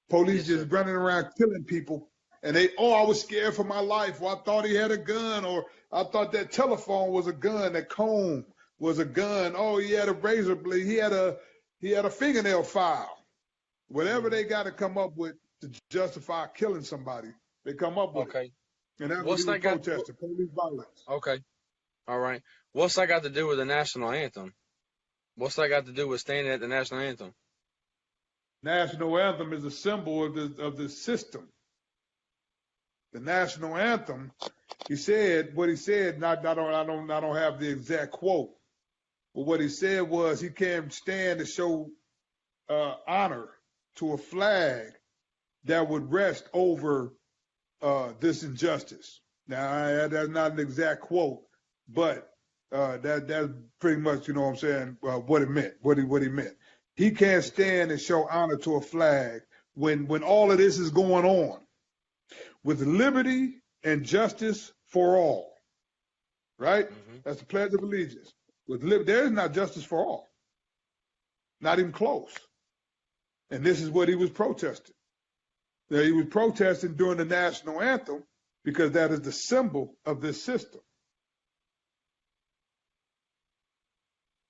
Police just running around killing people. And I was scared for my life. Or I thought he had a gun, or I thought that telephone was a gun, that comb was a gun. Oh, he had a razor blade. He had a fingernail file. Whatever they got to come up with to justify killing somebody, they come up with it. And that's what he was protesting, police violence. Okay. All right. What's that got to do with the national anthem? What's that got to do with standing at the national anthem? National anthem is a symbol of the system. The national anthem, he said what he said. I don't have the exact quote, but what he said was he can't stand to show honor to a flag that would rest over this injustice. Now that's not an exact quote, but that's pretty much, you know what I'm saying, what it meant, what he meant. He can't stand and show honor to a flag when all of this is going on, with liberty and justice for all, right? Mm-hmm. That's the Pledge of Allegiance. There is not justice for all, not even close. And this is what he was protesting. Now, he was protesting during the national anthem because that is the symbol of this system.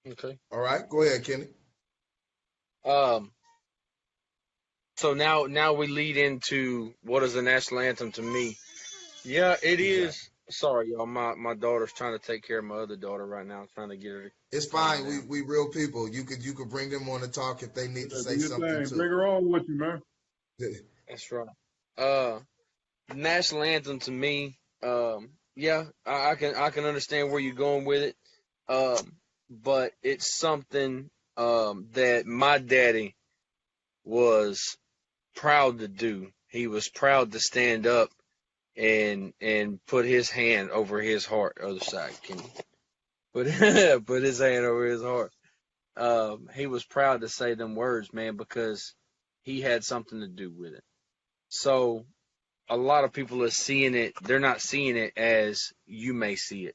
Okay. All right. Go ahead, Kenny. So now we lead into what is the national anthem to me. Yeah, it is. Sorry, y'all. My daughter's trying to take care of my other daughter right now. I'm trying to get her. It's fine. We real people. You could bring them on to talk if they need to say something too. Bring her on with you, man. That's right. National anthem to me. Yeah, I can understand where you're going with it. But it's something that my daddy was proud to do. He was proud to stand up and put his hand over his heart. Other side, can you put his hand over his heart? He was proud to say them words, man, because he had something to do with it. So a lot of people are seeing it. They're not seeing it as you may see it.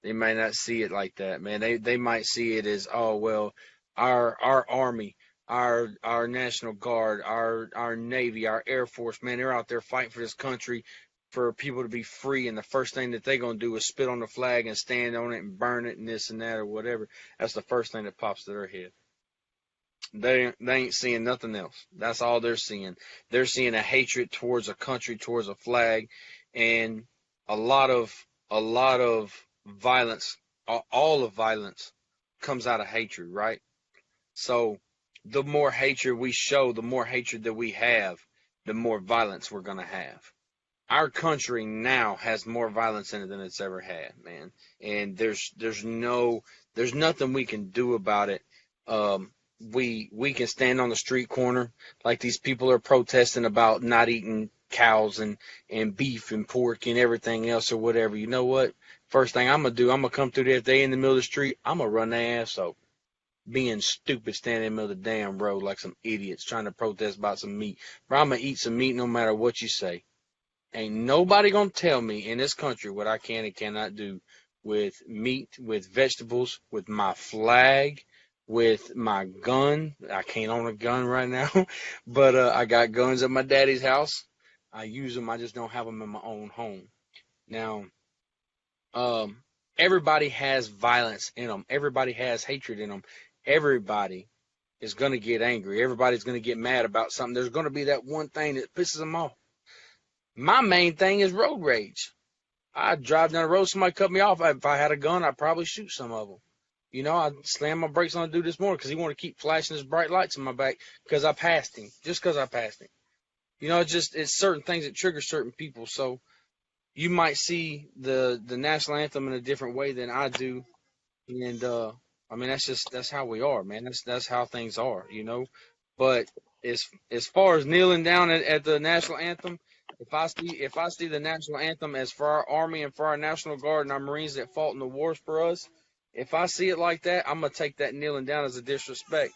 They might not see it like that, man. They might see it as, oh well, our army, our National Guard, our Navy, our Air Force, man, they're out there fighting for this country, for people to be free, and the first thing that they're gonna do is spit on the flag and stand on it and burn it and this and that or whatever. That's the first thing that pops to their head. They ain't seeing nothing else. That's all they're seeing. They're seeing a hatred towards a country, towards a flag, and a lot of violence. All of violence comes out of hatred, right? So the more hatred we show, the more hatred that we have, the more violence we're gonna have. Our country now has more violence in it than it's ever had, man. And there's nothing we can do about it. We can stand on the street corner like these people are protesting about not eating cows and beef and pork and everything else or whatever. You know what? First thing I'm gonna do, I'm gonna come through there. If they in the middle of the street, I'm gonna run their ass over. Being stupid, standing in the middle of the damn road like some idiots trying to protest about some meat. Bro, I'm gonna eat some meat no matter what you say. Ain't nobody gonna tell me in this country what I can and cannot do with meat, with vegetables, with my flag, with my gun. I can't own a gun right now, but I got guns at my daddy's house. I use them. I just don't have them in my own home. Now, everybody has violence in them. Everybody has hatred in them. Everybody is gonna get angry. Everybody's gonna get mad about something. There's gonna be that one thing that pisses them off. My main thing is road rage. I drive down the road, somebody cut me off. If I had a gun, I'd probably shoot some of them. You know, I slammed my brakes on the dude this morning because he wanted to keep flashing his bright lights in my back because I passed him, just because I passed him. You know, it's certain things that trigger certain people. So you might see the national anthem in a different way than I do, and I mean that's how we are, man. That's how things are, you know. But as far as kneeling down at the national anthem, if I see the national anthem as for our army and for our National Guard and our Marines that fought in the wars for us, if I see it like that, I'm gonna take that kneeling down as a disrespect.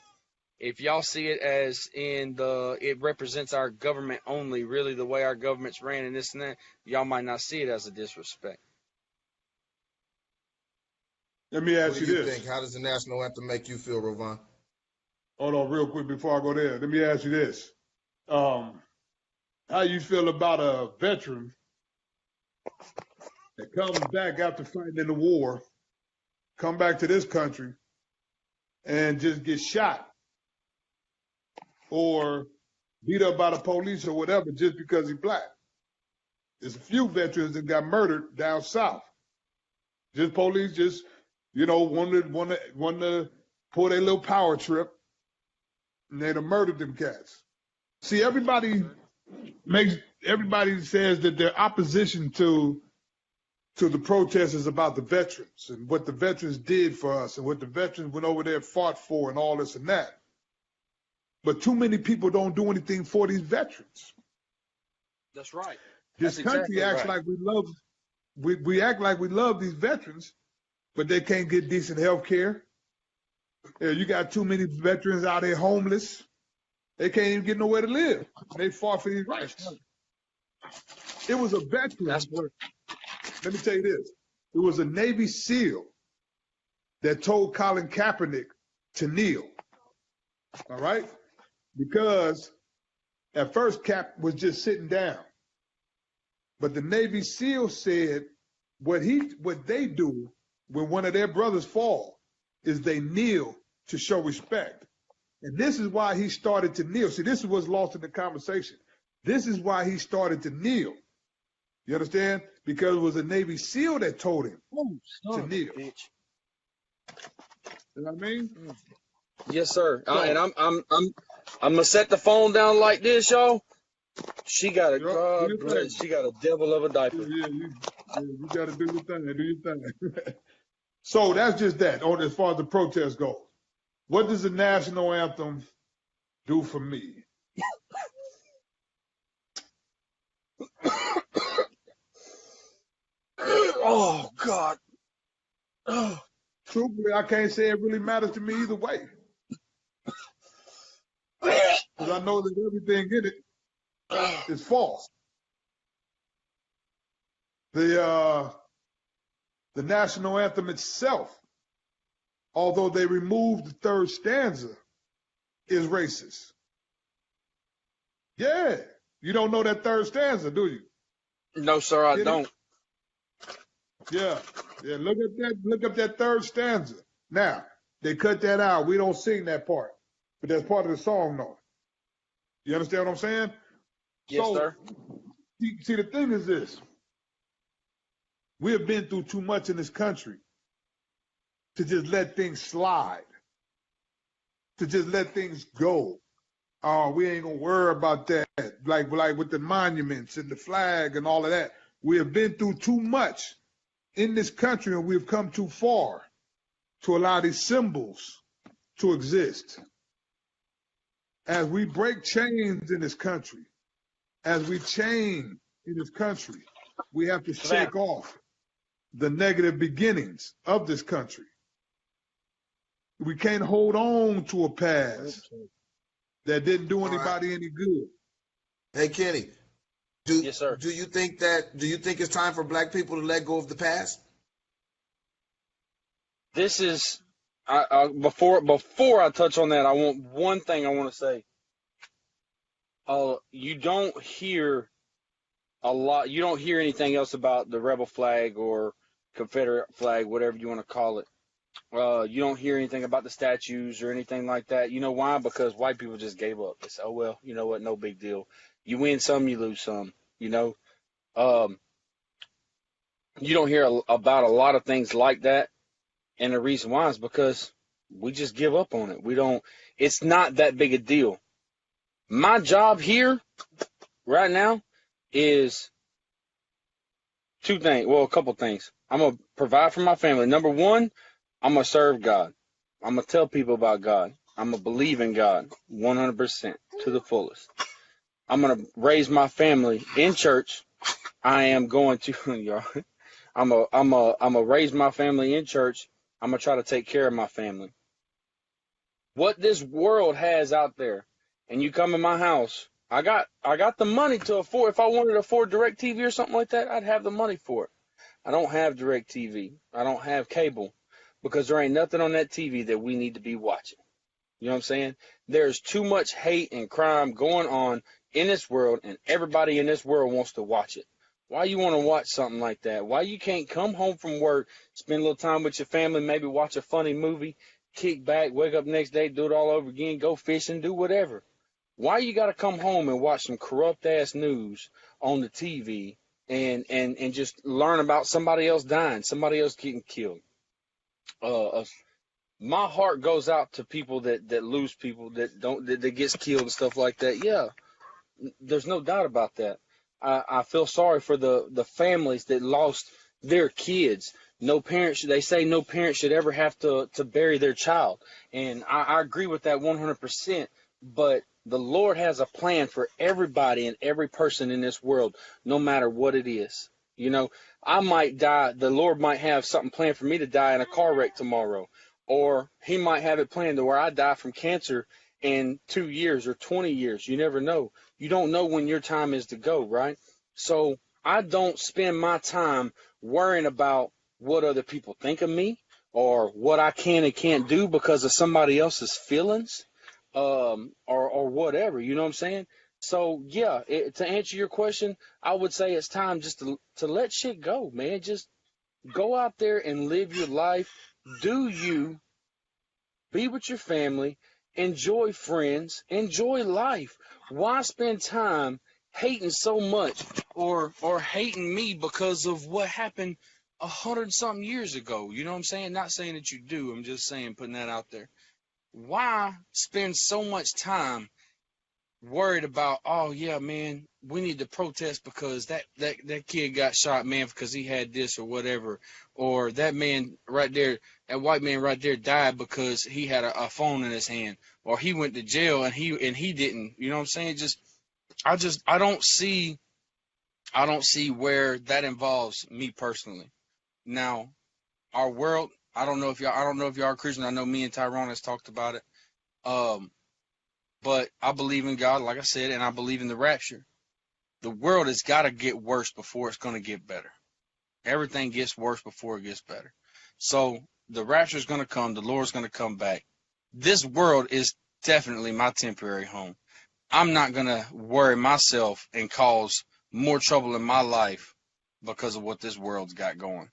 If y'all see it as it represents our government only, really the way our government's ran and this and that, y'all might not see it as a disrespect. Let me What ask do you you this. think? How does the national anthem make you feel, Rovon? Hold on real quick before I go there. Let me ask you this. How you feel about a veteran that comes back after fighting in the war, come back to this country and just get shot or beat up by the police or whatever just because he's black? There's a few veterans that got murdered down south. Just police just, wanted to pull their little power trip and they'd have murdered them cats. See, everybody says that their opposition to the protest is about the veterans and what the veterans did for us and what the veterans went over there and fought for and all this and that. But too many people don't do anything for these veterans. That's right. This country acts like we act like we love these veterans, but they can't get decent health care. Yeah, you got too many veterans out there homeless. They can't even get nowhere to live. They fought for these rights. It was a veteran. Let me tell you this. It was a Navy SEAL that told Colin Kaepernick to kneel. All right? Because at first Cap was just sitting down. But the Navy SEAL said what they do when one of their brothers fall is they kneel to show respect. And this is why he started to kneel. See, this is what's lost in the conversation. This is why he started to kneel. You understand? Because it was a Navy SEAL that told him to kneel. Bitch. You know what I mean? Yes, sir. And I'm gonna set the phone down like this, y'all. She got she got a devil of a diaper. Yeah, you got to do your thing. Do your thing. So that's just that. As far as the protest goes, what does the national anthem do for me? Oh God. Truthfully, I can't say it really matters to me either way. Because I know that everything in it is false. The national anthem itself, although they removed the third stanza, is racist. Yeah. You don't know that third stanza, do you? No, sir, I Get it? don't. Yeah. Yeah. Look at that. Look up that third stanza. Now, they cut that out. We don't sing that part. But that's part of the song, though. You understand what I'm saying? Yes, So, sir. see, the thing is this. We have been through too much in this country to just let things slide, to just let things go. Oh, we ain't gonna worry about that. Like with the monuments and the flag and all of that. We have been through too much in this country, and we've come too far to allow these symbols to exist. As we break chains in this country, as we change in this country, we have to shake off the negative beginnings of this country. We can't hold on to a past that didn't do anybody any good. Hey, Kenny, Yes, sir. do you think it's time for black people to let go of the past? This is before I touch on that, I want one thing I want to say. You don't hear a lot. You don't hear anything else about the rebel flag or Confederate flag, whatever you want to call it. You don't hear anything about the statues or anything like that. You know why? Because white people just gave up. They said, "Oh well, you know what? No big deal. You win some, you lose some." You know, you don't hear about a lot of things like that, and the reason why is because we just give up on it. We don't. It's not that big a deal. My job here right now is two things. Well, a couple things. I'm gonna provide for my family. Number one, I'm gonna serve God. I'm gonna tell people about God. I'm gonna believe in God 100% to the fullest. I'm gonna raise my family in church. I am going to, y'all. I'm a raise my family in church. I'm gonna try to take care of my family. What this world has out there, and you come in my house, I got the money to afford. If I wanted to afford DirecTV or something like that, I'd have the money for it. I don't have DirecTV. I don't have cable because there ain't nothing on that TV that we need to be watching. You know what I'm saying? There's too much hate and crime going on in this world, and everybody in this world wants to watch it. Why you want to watch something like that? Why you can't come home from work, spend a little time with your family, maybe watch a funny movie, kick back, wake up next day, do it all over again, go fishing, do whatever? Why you got to come home and watch some corrupt ass news on the TV and just learn about somebody else dying, somebody else getting killed? My heart goes out to people that lose people, that gets killed and stuff like that. Yeah, there's no doubt about that. I feel sorry for the families that lost their kids. No parent should, they say no parent should ever have to bury their child. And I agree with that 100%. But the Lord has a plan for everybody and every person in this world, no matter what it is. You know, I might die. The Lord might have something planned for me to die in a car wreck tomorrow. Or he might have it planned to where I die from cancer in 2 years or 20 years. You never know. You don't know when your time is to go, right? So I don't spend my time worrying about what other people think of me or what I can and can't do because of somebody else's feelings, or whatever. You know what I'm saying? So yeah, to answer your question, I would say it's time just to let shit go, man. Just go out there and live your life. Do you be with your family, enjoy friends, enjoy life. Why spend time hating so much or hating me because of what happened 100-something years ago? You know what I'm saying? Not saying that you do. I'm just saying, putting that out there. Why spend so much time worried about, oh yeah, man, we need to protest because that kid got shot, man, because he had this or whatever, or that man right there, that white man right there died because he had a phone in his hand, or he went to jail and he didn't. You know what I'm saying? I don't see where that involves me personally. Now, our world, I don't know if y'all are Christian. I know me and Tyrone has talked about it. But I believe in God, like I said, and I believe in the rapture. the world has got to get worse before it's going to get better. Everything gets worse before it gets better. So the rapture is going to come. The Lord's going to come back. This world is definitely my temporary home. I'm not going to worry myself and cause more trouble in my life because of what this world's got going.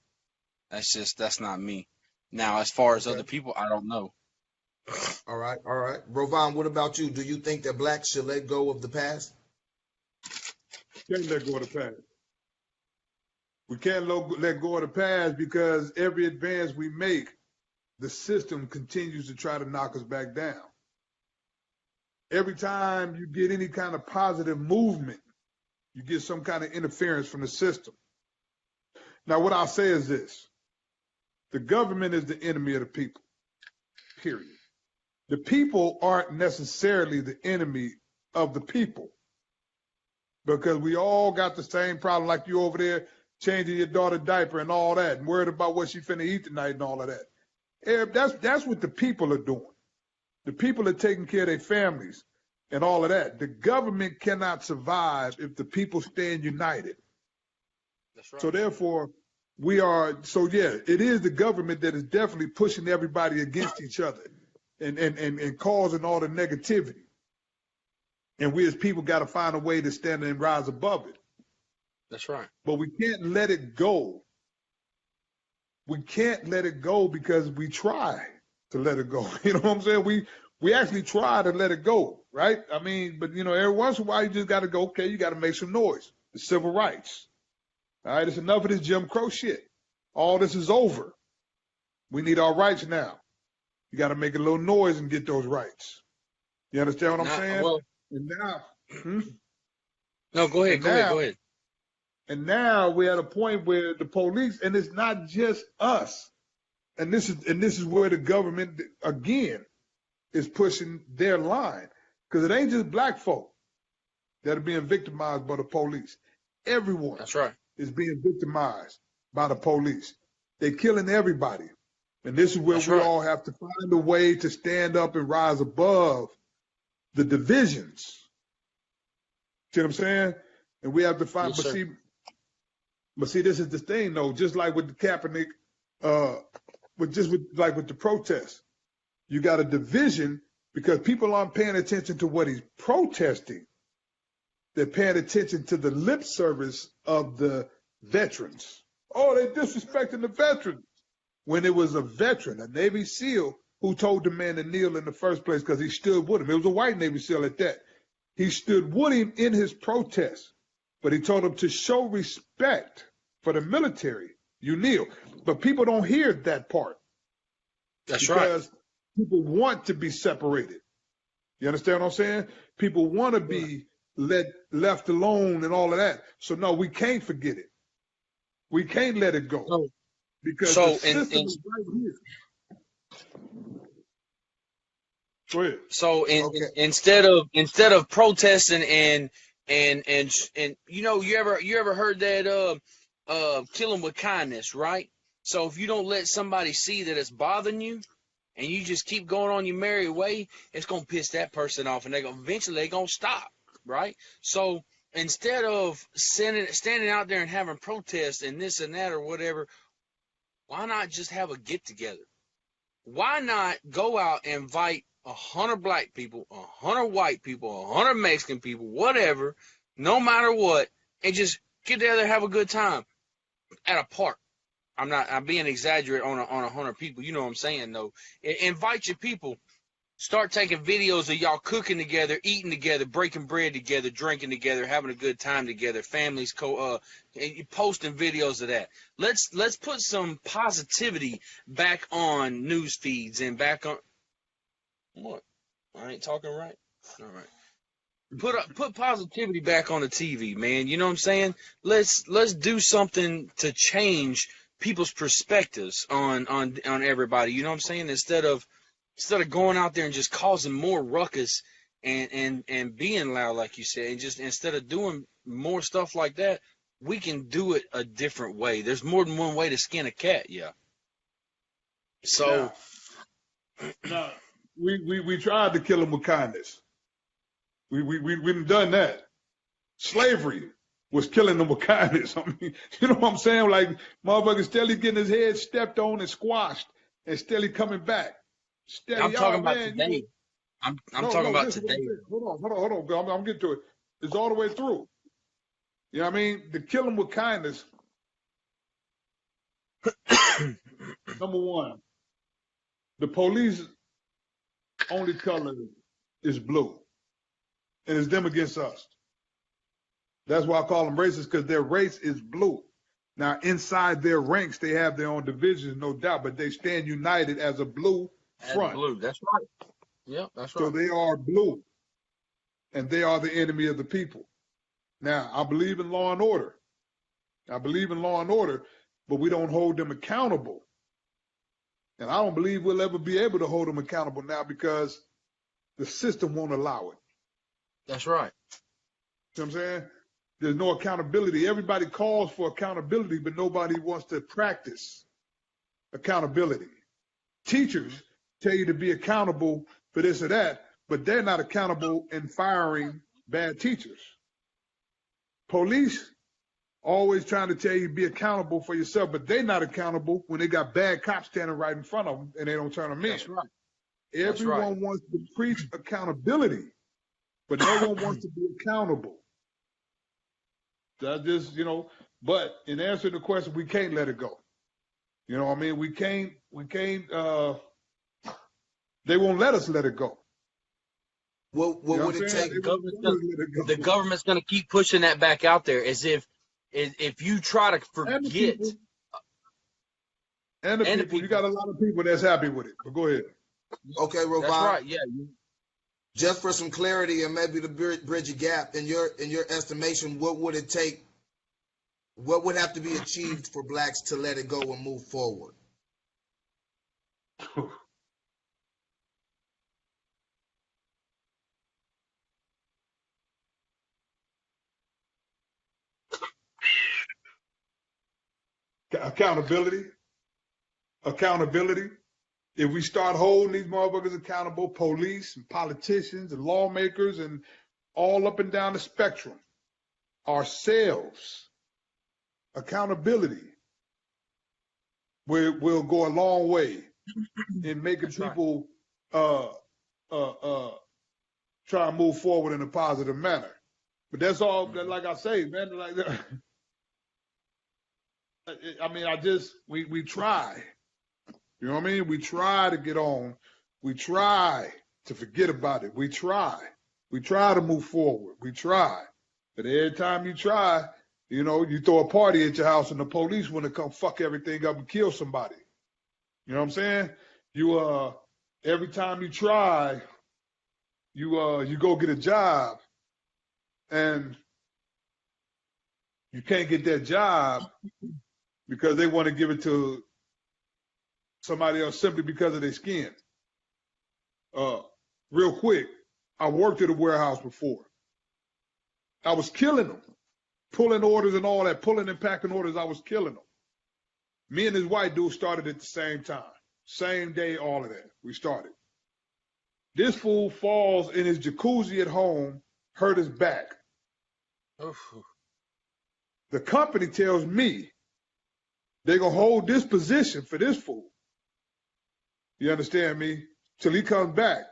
That's not me. Now, as far as other people, I don't know. All right, all right. Rovan, what about you? Do you think that blacks should let go of the past? Can't let go of the past. We can't let go of the past because every advance we make, the system continues to try to knock us back down. Every time you get any kind of positive movement, you get some kind of interference from the system. Now, what I'll say is this. The government is the enemy of the people, period. The people aren't necessarily the enemy of the people because we all got the same problem, like you over there changing your daughter's diaper and all that and worried about what she finna eat tonight and all of that. That's what the people are doing. The people are taking care of their families and all of that. The government cannot survive if the people stand united. That's right. So therefore, it is the government that is definitely pushing everybody against each other and causing all the negativity. And we as people got to find a way to stand and rise above it. That's right. But we can't let it go. We can't let it go because we try to let it go. You know what I'm saying? We actually try to let it go, right? I mean, but every once in a while you just got to go, okay, you got to make some noise. The civil rights. All right, it's enough of this Jim Crow shit. All this is over. We need our rights now. You got to make a little noise and get those rights. You understand what I'm saying? Well, and now, no, go ahead. And now we're at a point where the police, and it's not just us. And this is where the government again is pushing their line, because it ain't just black folk that are being victimized by the police. Everyone. That's right. Is being victimized by the police. They're killing everybody. And this is where That's we right. all have to find a way to stand up and rise above the divisions. See what I'm saying? And we have to find, Yes, but see, this is the thing though, just like with the Kaepernick, with the protests, you got a division because people aren't paying attention to what he's protesting. They're paying attention to the lip service of the veterans. Oh, they're disrespecting the veterans. When it was a veteran, a Navy SEAL, who told the man to kneel in the first place because he stood with him. It was a white Navy SEAL at that. He stood with him in his protest, but he told him to show respect for the military. You kneel. But people don't hear that part. That's right. Because people want to be separated. You understand what I'm saying? People want to be left alone and all of that. So no, we can't forget it. We can't let it go. Because the system is right here. Go ahead. So instead of protesting and you ever heard that kill them with kindness, right? So if you don't let somebody see that it's bothering you and you just keep going on your merry way, it's gonna piss that person off and eventually they're gonna stop. Right? So instead of standing out there and having protests and this and that or whatever, why not just have a get together? Why not go out and invite 100 black people, 100 white people, 100 Mexican people, whatever, no matter what, and just get together and have a good time at a park. I'm being exaggerated on 100 people. You know what I'm saying, though. Invite your people. Start taking videos of y'all cooking together, eating together, breaking bread together, drinking together, having a good time together. Families posting videos of that. Let's put some positivity back on news feeds and back on what? I ain't talking right. All right. Put positivity back on the TV, man. You know what I'm saying? Let's do something to change people's perspectives on everybody. You know what I'm saying? Instead of going out there and just causing more ruckus and being loud, like you said, and just instead of doing more stuff like that, we can do it a different way. There's more than one way to skin a cat, yeah. So, no, we tried to kill them with kindness. We've done that. Slavery was killing them with kindness. I mean, you know what I'm saying? Like, motherfucker steadily getting his head stepped on and squashed and steadily coming back. I'm Steady, talking oh about man, today. I'm talking no, about this is what I'm today. saying. Hold on, girl. I'm getting to it. It's all the way through. You know what I mean? To kill them with kindness, number one, the police only color is blue. And it's them against us. That's why I call them racist, because their race is blue. Now, inside their ranks, they have their own divisions, no doubt, but they stand united as a blue front. Blue. That's right. Yep, that's right. So they are blue, and they are the enemy of the people. Now, I believe in law and order. But we don't hold them accountable. And I don't believe we'll ever be able to hold them accountable now because the system won't allow it. That's right. You know what I'm saying? There's no accountability. Everybody calls for accountability, but nobody wants to practice accountability. Teachers tell you to be accountable for this or that, but they're not accountable in firing bad teachers. Police always trying to tell you to be accountable for yourself, but they're not accountable when they got bad cops standing right in front of them and they don't turn them in. That's right. Everyone wants to preach accountability, but no one wants to be accountable. That just, but in answer to the question, we can't let it go. You know what I mean? We can't, they won't let us let it go. What would it take? The government's going to keep pushing that back out there as if you try to forget. And the people, you got a lot of people that's happy with it, but go ahead. Okay, Rovon. That's right, yeah. Just for some clarity and maybe to bridge a gap, in your estimation, what would it take? What would have to be achieved for blacks to let it go and move forward? Accountability. If we start holding these motherfuckers accountable, police and politicians and lawmakers and all up and down the spectrum, ourselves, accountability will go a long way in making people try and move forward in a positive manner. But that's all, like I say, man, like I mean, we try. You know what I mean? We try to get on. We try to forget about it. We try. We try to move forward. We try. But every time you try, you throw a party at your house and the police want to come fuck everything up and kill somebody. You know what I'm saying? Every time you try, you go get a job and you can't get that job because they want to give it to somebody else simply because of their skin. Real quick, I worked at a warehouse before. I was killing them, pulling orders and all that, pulling and packing orders. I was killing them. Me and this white dude started at the same time, same day, all of that. We started. This fool falls in his jacuzzi at home, hurt his back. Oof. The company tells me they're going to hold this position for this fool. You understand me? Till he comes back.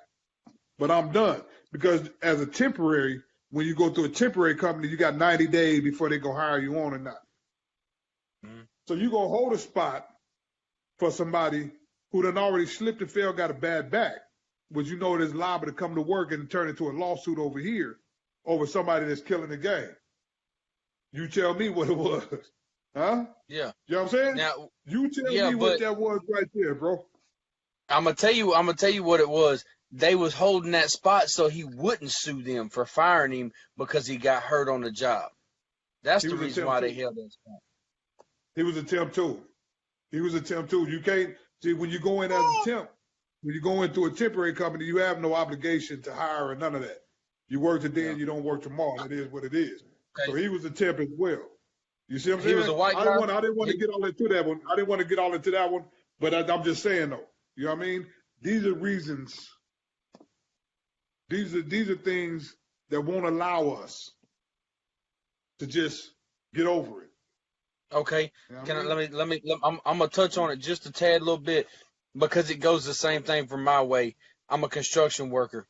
But I'm done. Because as a temporary, when you go through a temporary company, you got 90 days before they go hire you on or not. Mm-hmm. So you're going to hold a spot for somebody who done already slipped and fell, got a bad back, but you know there's liable to come to work and turn into a lawsuit over here over somebody that's killing the game. You tell me what it was. Huh? Yeah. You know what I'm saying? Now, you tell me what that was right there, bro. I'm gonna tell you what it was. They was holding that spot so he wouldn't sue them for firing him because he got hurt on the job. That's the reason why they held that spot. He was a temp too. You can't see when you go in as a temp, when you go into a temporary company, you have no obligation to hire or none of that. You work today and you don't work tomorrow. It is what it is. Okay. So he was a temp as well. You see what I'm saying? He was a white guy. I didn't want to get all into that one. I didn't want to get all into that one, but I'm just saying though. You know what I mean? These are reasons. These are things that won't allow us to just get over it. Okay. You know what Can I I, mean? I'm gonna touch on it just a tad little bit because it goes the same thing from my way. I'm a construction worker,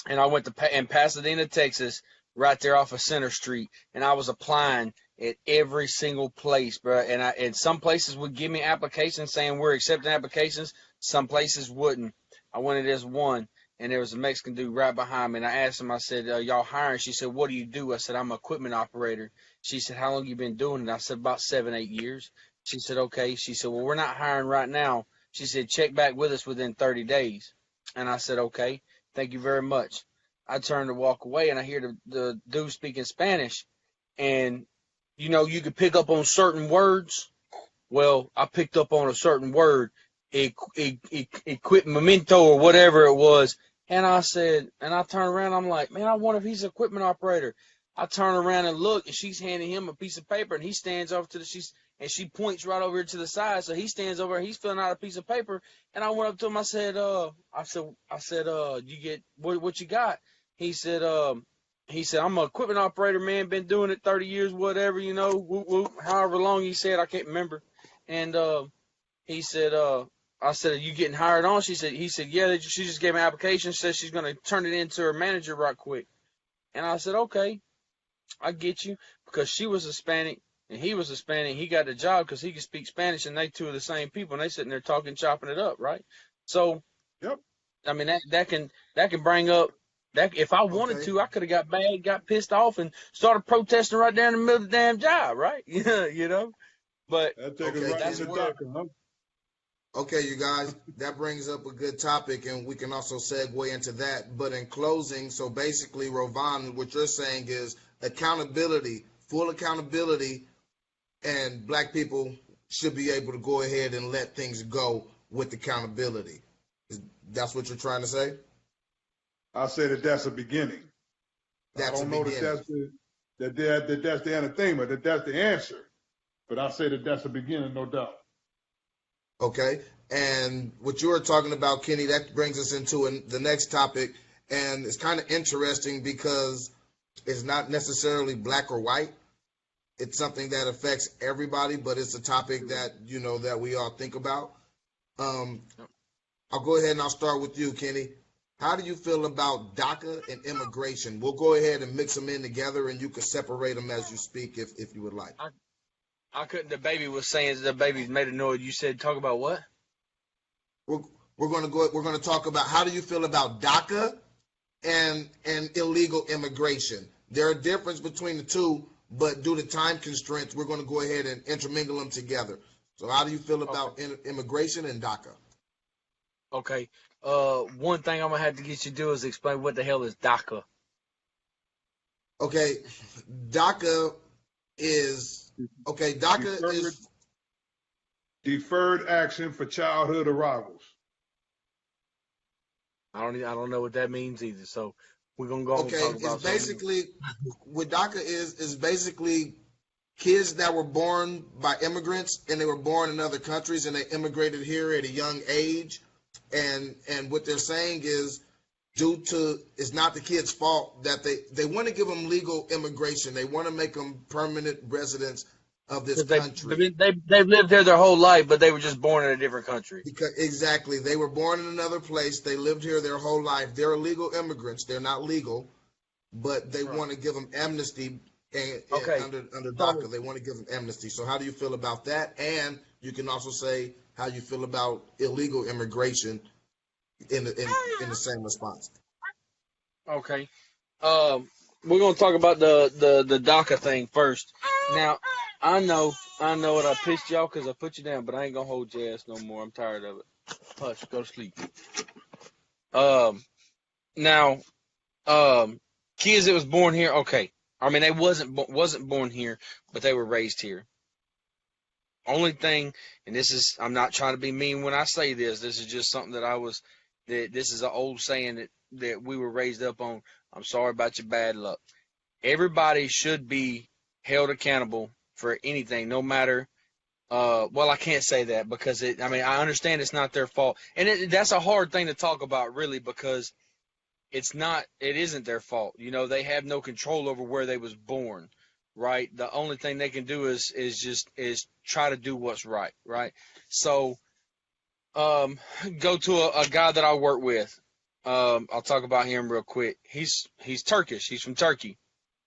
and I went to in Pasadena, Texas, right there off of Center Street, and I was applying at every single place, bro. And some places would give me applications saying we're accepting applications. Some places wouldn't. I went to this one, and there was a Mexican dude right behind me, and I asked him. I said, "Y'all hiring?" She said, "What do you do?" I said, "I'm an equipment operator." She said, "How long you been doing it?" I said, "About 7, 8 years." She said, "Okay." She said, "Well, we're not hiring right now." She said, "Check back with us within 30 days." And I said, "Okay, thank you very much." I turned to walk away, and I hear the dude speaking Spanish, and you could pick up on certain words. Well, I picked up on a certain word, equipmento or whatever it was, and I said, and I turned around, I'm like, man, I wonder if he's an equipment operator. I turn around and look, and she's handing him a piece of paper, and he stands over to and she points right over to the side, so he stands over, he's filling out a piece of paper, and I went up to him, you get what you got? He said, I'm an equipment operator, man, been doing it 30 years, whatever, whoop, whoop, however long he said, I can't remember. And he said, I said, are you getting hired on? He said, yeah, she just gave me an application, says she's going to turn it into her manager right quick. And I said, okay, I get you, because she was Hispanic and he was Hispanic. He got the job because he could speak Spanish, and they two are the same people, and they sitting there talking, chopping it up, right? So, Yep. I mean, that can bring up that if I wanted Okay. to, I could have got mad, got pissed off, and started protesting right there in the middle of the damn job, right? Yeah. But That take us Okay, right that's into Kenny. where DACA, huh? Okay, you guys, that brings up a good topic, and we can also segue into that. But in closing, so basically, Rovan, what you're saying is accountability, full accountability, and black people should be able to go ahead and let things go with accountability. That's what you're trying to say? I say that that's a beginning. I That's a don't know that beginning. that's the entertainment, that that's the answer. But I say that that's a beginning, no doubt. Okay. And what you were talking about, Kenny, that brings us into the next topic. And it's kind of interesting because it's not necessarily black or white. It's something that affects everybody, but it's a topic that, that we all think about. Um, I'll go ahead and I'll start with you, Kenny. How do you feel about DACA and immigration? We'll go ahead and mix them in together, and you can separate them as you speak if you would like. I couldn't. The baby was saying the baby made a noise. You said talk about what? We're, we're going to go. We're going to talk about how do you feel about DACA and illegal immigration. There are differences between the two, but due to time constraints, we're going to go ahead and intermingle them together. So, how do you feel Okay. about immigration and DACA? Okay. One thing I'm gonna have to get you to do is explain what the hell is DACA. Okay, DACA DACA Deferred, is deferred action for childhood arrivals. I don't know what that means either. So we're gonna go and okay. talk It's about something. basically what DACA is basically kids that were born by immigrants and they were born in other countries and they immigrated here at a young age, and what they're saying is due to it's not the kids' fault that they want to give them legal immigration. They want to make them permanent residents of this Because country. they've lived there their whole life, but they were just born in a different country. Because exactly, they were born in another place. They lived here their whole life. They're illegal immigrants. They're not legal, but they Right. want to give them amnesty Okay. under So DACA. They want to give them amnesty. So how do you feel about that? And you can also say how you feel about illegal immigration in the same response. okay. We're gonna talk about the DACA thing first. Now, I know what I pissed y'all because I put you down, but I ain't gonna hold your ass no more. I'm tired of it. Hush, go to sleep. Um, now, kids that was born here, okay. I mean, they wasn't born here, but they were raised here. Only thing, and I'm not trying to be mean when I say this. This is just something this is an old saying that we were raised up on. I'm sorry about your bad luck. Everybody should be held accountable for anything, no matter. Well, I can't say that because I understand it's not their fault, and that's a hard thing to talk about, really, because it isn't their fault. They have no control over where they was born. right? The only thing they can do is try to do what's right, right? So go to a guy that I work with. I'll talk about him real quick. He's Turkish. He's from Turkey.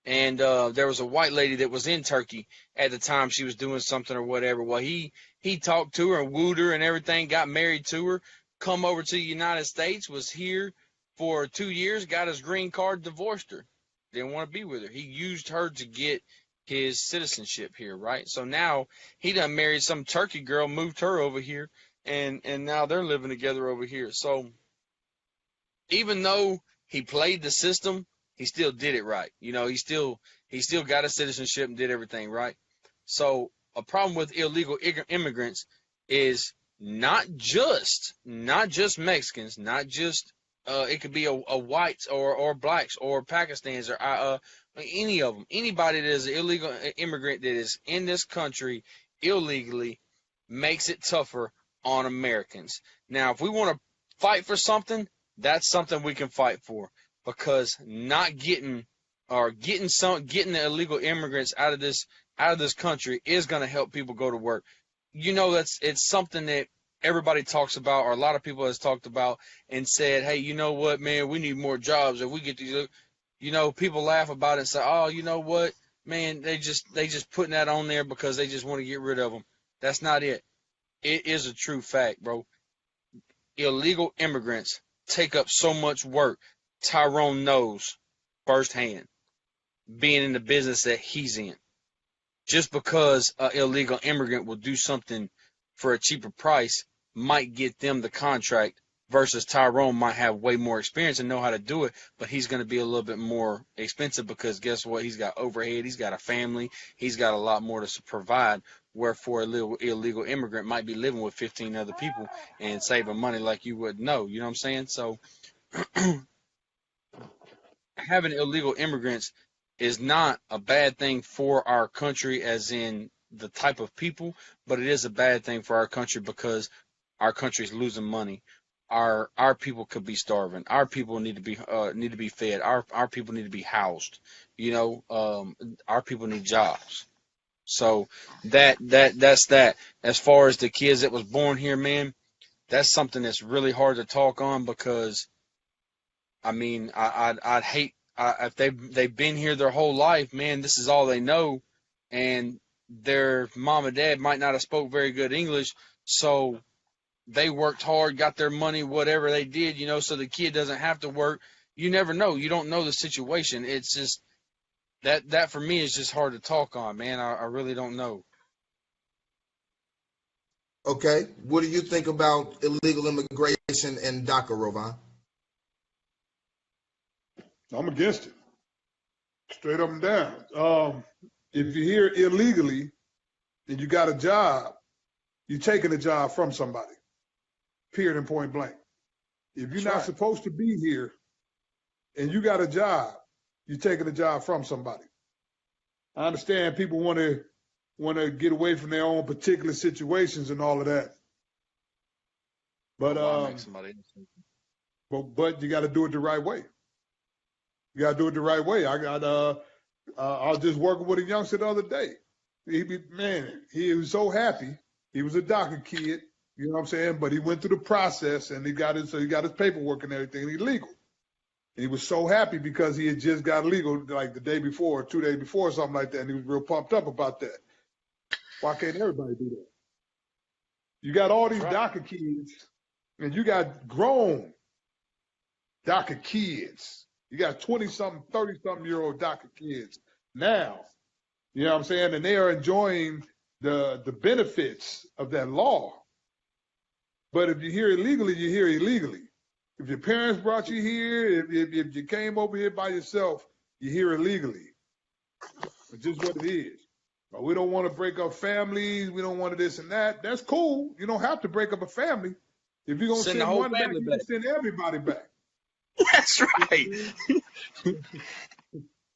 And there was a white lady that was in Turkey at the time she was doing something or whatever. Well, he talked to her and wooed her and everything, got married to her, come over to the United States, was here for 2 years, got his green card, divorced her, didn't want to be with her. He used her to get his citizenship here, right? So now he done married some Turkey girl, moved her over here, and now they're living together over here. So even though he played the system, he still did it right. You know, he still got a citizenship and did everything right. So a problem with illegal immigrants is not just Mexicans, not just it could be a whites or blacks or Pakistanis or any of them. Anybody that is an illegal immigrant that is in this country illegally makes it tougher on Americans. Now, if we want to fight for something, that's something we can fight for, because not getting the illegal immigrants out of this country is going to help people go to work. You know, it's something that everybody talks about, or a lot of people has talked about and said, hey, you know what, man, we need more jobs if we get these. You know, people laugh about it and say, oh, you know what, man, they just putting that on there because they just want to get rid of them. That's not it. It is a true fact, bro. Illegal immigrants take up so much work. Tyrone knows firsthand, being in the business that he's in. Just because an illegal immigrant will do something for a cheaper price might get them the contract, versus Tyrone might have way more experience and know how to do it, but he's going to be a little bit more expensive because guess what? He's got overhead, he's got a family, he's got a lot more to provide, wherefore a little illegal immigrant might be living with 15 other people and saving money like you wouldn't know. You know what I'm saying? So having illegal immigrants is not a bad thing for our country as in the type of people, but it is a bad thing for our country because our country is losing money. Our people could be starving. Our people need to be fed. Our people need to be housed. You know, our people need jobs. So that's that. As far as the kids that was born here, man, that's something that's really hard to talk on because, I mean, I'd hate if they've been here their whole life, man. This is all they know, and their mom and dad might not have spoke very good English, so they worked hard, got their money, whatever they did, you know, so the kid doesn't have to work. You never know. You don't know the situation. It's just that for me is just hard to talk on, man. I really don't know. Okay, what do you think about illegal immigration and DACA, Rovan? I'm against it, straight up and down. If you're here illegally and you got a job, you're taking a job from somebody, period and point blank. If you're That's not right. supposed to be here and you got a job, you're taking a job from somebody. I understand people want to get away from their own particular situations and all of that, but Why make somebody? but you got to do it the right way. You got to do it the right way. I was just working with a youngster the other day. He was so happy. He was a DACA kid, you know what I'm saying? But he went through the process and he got his paperwork and everything. And he's legal. And he was so happy because he had just got legal like the day before, 2 days before, or something like that. And he was real pumped up about that. Why can't everybody do that? You got all these That's right. DACA kids, and you got grown DACA kids. You got 20-something, 30-something year old DACA kids now. You know what I'm saying? And they are enjoying the benefits of that law. But if you're here illegally, you're here illegally. If your parents brought you here, if you came over here by yourself, you're here illegally. It's just what it is. But we don't want to break up families. We don't want to this and that. That's cool. You don't have to break up a family. If you're going to Send the send whole one back, family you back. can send everybody back. That's right.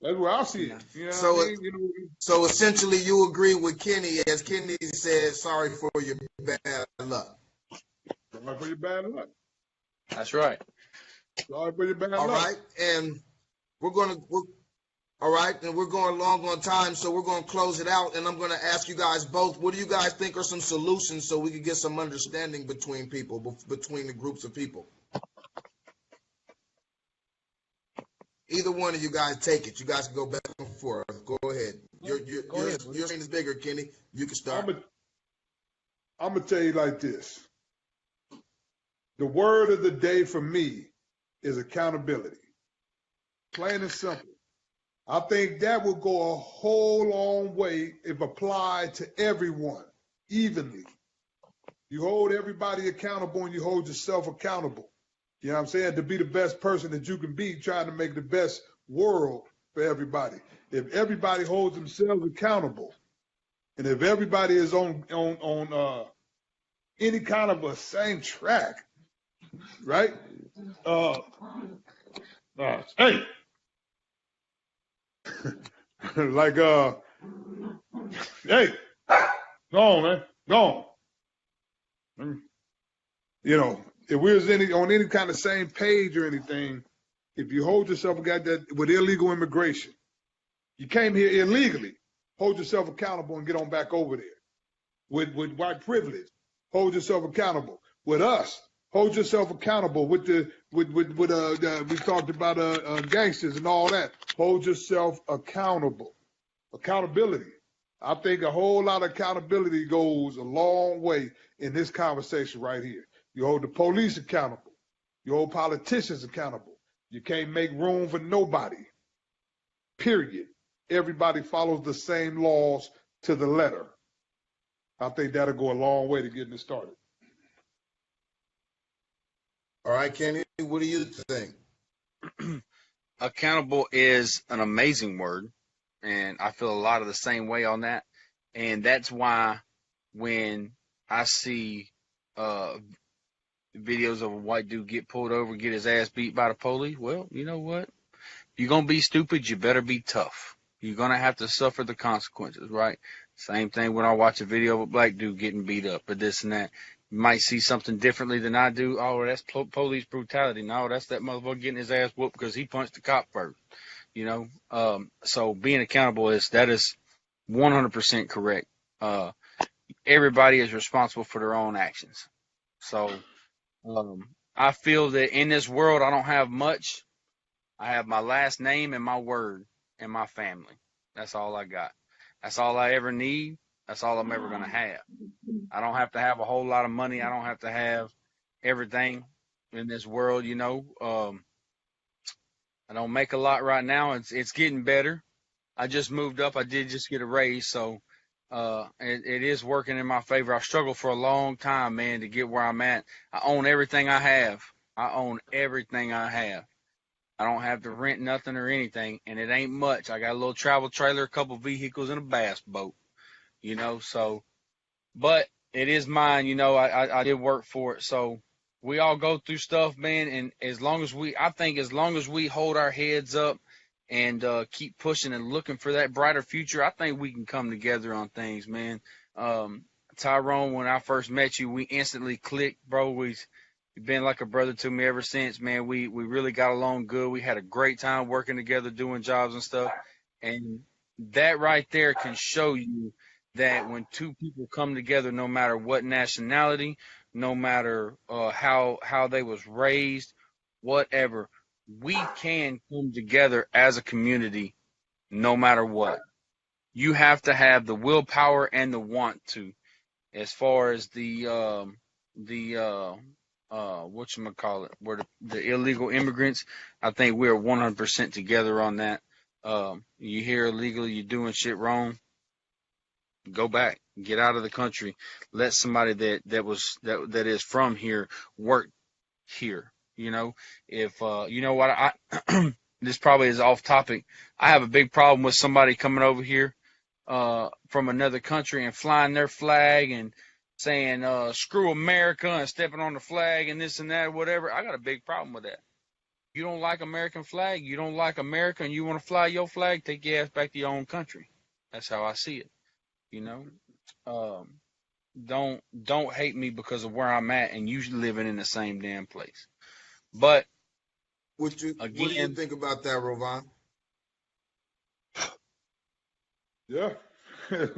That's where I see it. You know So what I it- mean? So essentially, you agree with Kenny, as Kenny said, sorry for your bad luck. Sorry for your bad luck. That's right. Sorry for your bad All luck. right, and we're gonna All right, and we're going long on time, so we're going to close it out, and I'm going to ask you guys both, what do you guys think are some solutions so we can get some understanding between people, between the groups of people? Either one of you guys take it. You guys can go back and forth. Go ahead. Go ahead. Your screen is bigger, Kenny. You can start. I'm gonna tell you like this. The word of the day for me is accountability. Plain and simple. I think that will go a whole long way if applied to everyone evenly. You hold everybody accountable and you hold yourself accountable. You know what I'm saying? To be the best person that you can be, trying to make the best world for everybody. If everybody holds themselves accountable, and if everybody is on any kind of a same track, right? Hey, like hey, go on, man, go on. You know, if we was on any kind of same page or anything, if you hold yourself got that with illegal immigration, you came here illegally. Hold yourself accountable and get on back over there. With white privilege, hold yourself accountable. With us, hold yourself accountable. With we talked about gangsters and all that. Hold yourself accountable. Accountability. I think a whole lot of accountability goes a long way in this conversation right here. You hold the police accountable. You hold politicians accountable. You can't make room for nobody. Period. Everybody follows the same laws to the letter. I think that'll go a long way to getting it started. All right, Kenny, what do you think? Accountable is an amazing word, and I feel a lot of the same way on that. And that's why when I see videos of a white dude get pulled over, get his ass beat by the police, well, you know what? You're going to be stupid, you better be tough. You're going to have to suffer the consequences, right? Same thing when I watch a video of a black dude getting beat up or this and that. You might see something differently than I do. Oh, that's police brutality. No, that's that motherfucker getting his ass whooped because he punched the cop first. You know, so being accountable is 100% correct. Everybody is responsible for their own actions. So I feel that in this world I don't have much. I have my last name and my word and my family. That's all I got. That's all I ever need. That's all I'm ever going to have. I don't have to have a whole lot of money. I don't have to have everything in this world, you know. I don't make a lot right now. It's getting better. I just moved up. I did just get a raise, so it is working in my favor. I struggled for a long time, man, to get where I'm at. I own everything I have. I own everything I have. I don't have to rent nothing or anything, and it ain't much. I got a little travel trailer, a couple vehicles, and a bass boat, you know, so, but it is mine, you know, I did work for it, so we all go through stuff, man, and I think as long as we hold our heads up and keep pushing and looking for that brighter future, I think we can come together on things, man. Tyrone, when I first met you, we instantly clicked, bro. You've been like a brother to me ever since, man. We really got along good. We had a great time working together, doing jobs and stuff. And that right there can show you that when two people come together, no matter what nationality, no matter how they was raised, whatever, we can come together as a community no matter what. You have to have the willpower and the want to. As far as the whatchamacallit, where the illegal immigrants, I think we're 100% together on that. You here illegally, you're doing shit wrong, go back, get out of the country, let somebody that is from here work here. You know, if you know what, I this probably is off topic. I have a big problem with somebody coming over here from another country and flying their flag and saying screw America and stepping on the flag and this and that, whatever. I got a big problem with that. You don't like American flag, you don't like America, and you want to fly your flag, take your ass back to your own country. That's how I see it. You know, don't hate me because of where I'm at and you living in the same damn place. But What do you think about that, Rovan? Yeah. I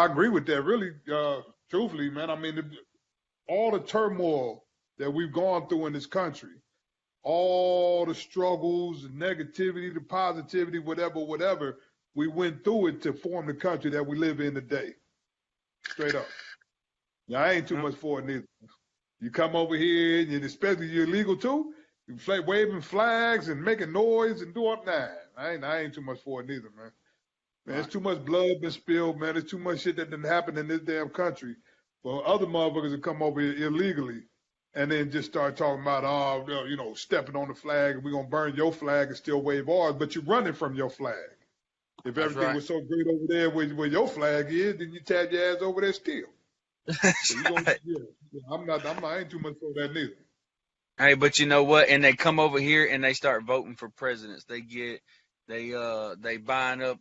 agree with that. Really, truthfully, man. I mean, all the turmoil that we've gone through in this country, all the struggles, the negativity, the positivity, whatever, we went through it to form the country that we live in today. Straight up. Yeah, I ain't too much for it neither. You come over here, and especially you're illegal too. You waving flags and making noise and doing that. I ain't too much for it neither, man. Man, there's too much blood been spilled, man. There's too much shit that didn't happen in this damn country for other motherfuckers to come over here illegally and then just start talking about, stepping on the flag and we're going to burn your flag and still wave ours, but you're running from your flag. If That's everything right. was so great over there where your flag is, then you tap your ass over there still. So I ain't too much for that neither. Hey, but you know what? And they come over here and they start voting for presidents. They buying up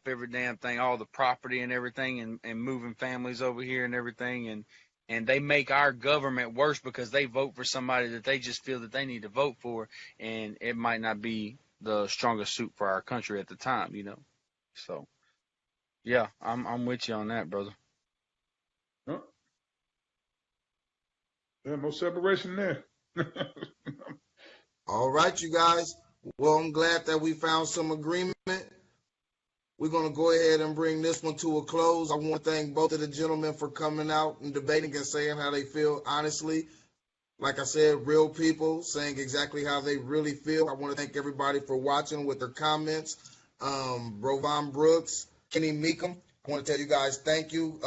every damn thing, all the property and everything, and moving families over here and everything, and they make our government worse because they vote for somebody that they just feel that they need to vote for, and it might not be the strongest suit for our country at the time, you know. So yeah, I'm with you on that, brother. Huh? There's no separation there. All right, you guys. Well, I'm glad that we found some agreement. We're going to go ahead and bring this one to a close. I want to thank both of the gentlemen for coming out and debating and saying how they feel honestly. Like I said, real people saying exactly how they really feel. I want to thank everybody for watching with their comments. Rovan Brooks, Kenny Meekum, I want to tell you guys thank you.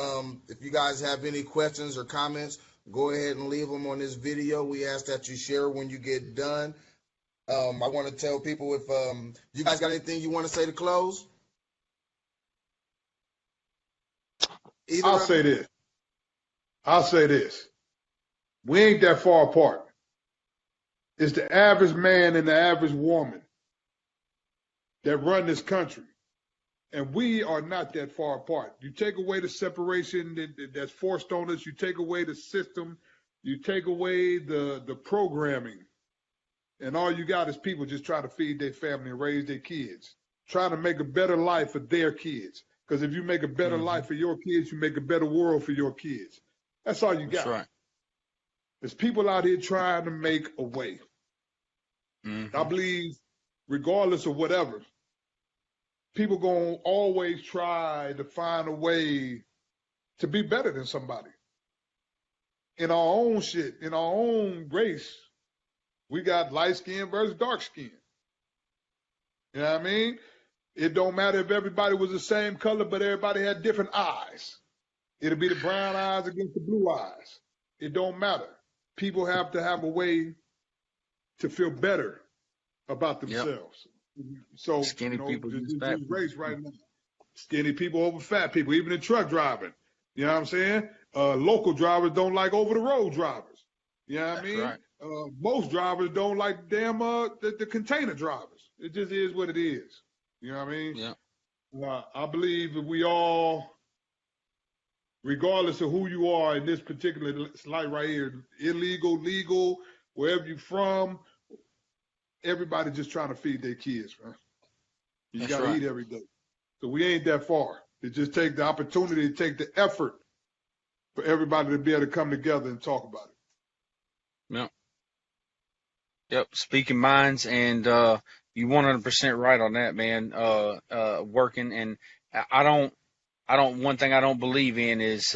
If you guys have any questions or comments, go ahead and leave them on this video. We ask that you share when you get done. I want to tell people if you guys got anything you want to say to close. I'll say this. We ain't that far apart. It's the average man and the average woman that run this country. And we are not that far apart. You take away the separation that's forced on us. You take away the system. You take away the programming. And all you got is people just trying to feed their family and raise their kids, trying to make a better life for their kids. Because if you make a better life for your kids, you make a better world for your kids. That's all you got. That's right. There's people out here trying to make a way. I believe, regardless of whatever, people gonna always try to find a way to be better than somebody. In our own shit, in our own race, we got light skin versus dark skin. You know what I mean? It don't matter if everybody was the same color, but everybody had different eyes. It'll be the brown eyes against the blue eyes. It don't matter. People have to have a way to feel better about themselves. Yep. So, skinny people this fat race right now. Skinny people over fat people, even in truck driving. You know what I'm saying? Local drivers don't like over the road drivers. You know what I mean? Right. Most drivers don't like the container drivers. It just is what it is. You know what I mean? Yeah. I believe if we all, regardless of who you are in this particular light right here, illegal, legal, wherever you're from, everybody just trying to feed their kids, man. You got to eat every day. So we ain't that far. It just take the opportunity, take the effort for everybody to be able to come together and talk about it. Yep. Speaking minds, and you 100% right on that, man. Working, and I don't. One thing I don't believe in is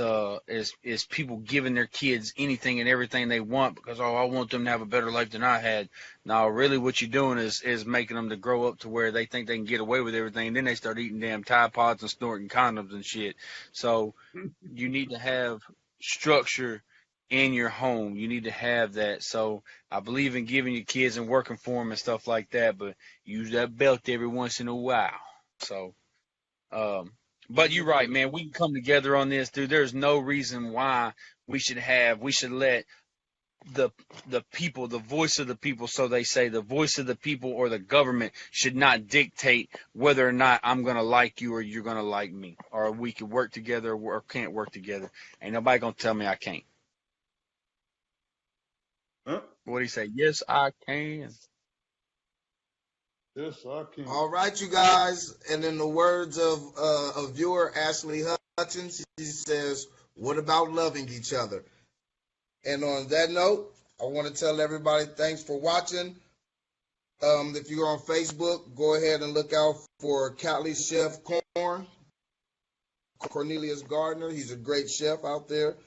people giving their kids anything and everything they want because, I want them to have a better life than I had. Now, really what you're doing is making them to grow up to where they think they can get away with everything. And then they start eating damn Tide Pods and snorting condoms and shit. So you need to have structure in your home. You need to have that. So I believe in giving your kids and working for them and stuff like that, but use that belt every once in a while. So, but you're right, man. We can come together on this, dude. There's no reason why we should let the people, the voice of the people, so they say, the voice of the people or the government should not dictate whether or not I'm going to like you or you're going to like me, or we can work together or can't work together. Ain't nobody going to tell me I can't. Huh? What do you say? Yes, I can. Yes, I can. All right, you guys. And in the words of a viewer, Ashley Hutchins, she says, "What about loving each other?" And on that note, I want to tell everybody thanks for watching. If you're on Facebook, go ahead and look out for Catley Chef Corn, Cornelius Gardner. He's a great chef out there.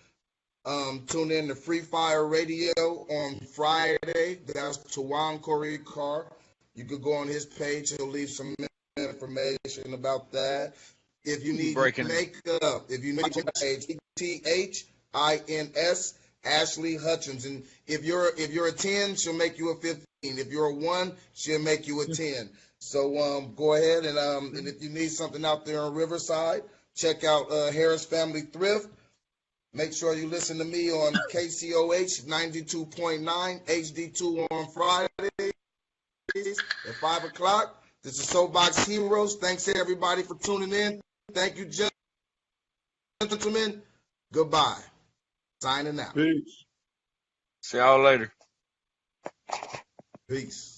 Tune in to Free Fire Radio on Friday. That's Tawan Corey Carr. You could go on his page. He'll leave some information about that. If you need Breaking. makeup, if you need page, THINS, Ashley Hutchins. And if you're a 10, she'll make you a 15. If you're a 1, she'll make you a 10. So go ahead and if you need something out there on Riverside, check out Harris Family Thrift. Make sure you listen to me on KCOH 92.9 HD2 on Fridays at 5 o'clock. This is Soapbox Heroes. Thanks to everybody for tuning in. Thank you, gentlemen. Goodbye. Signing out. Peace. See y'all later. Peace.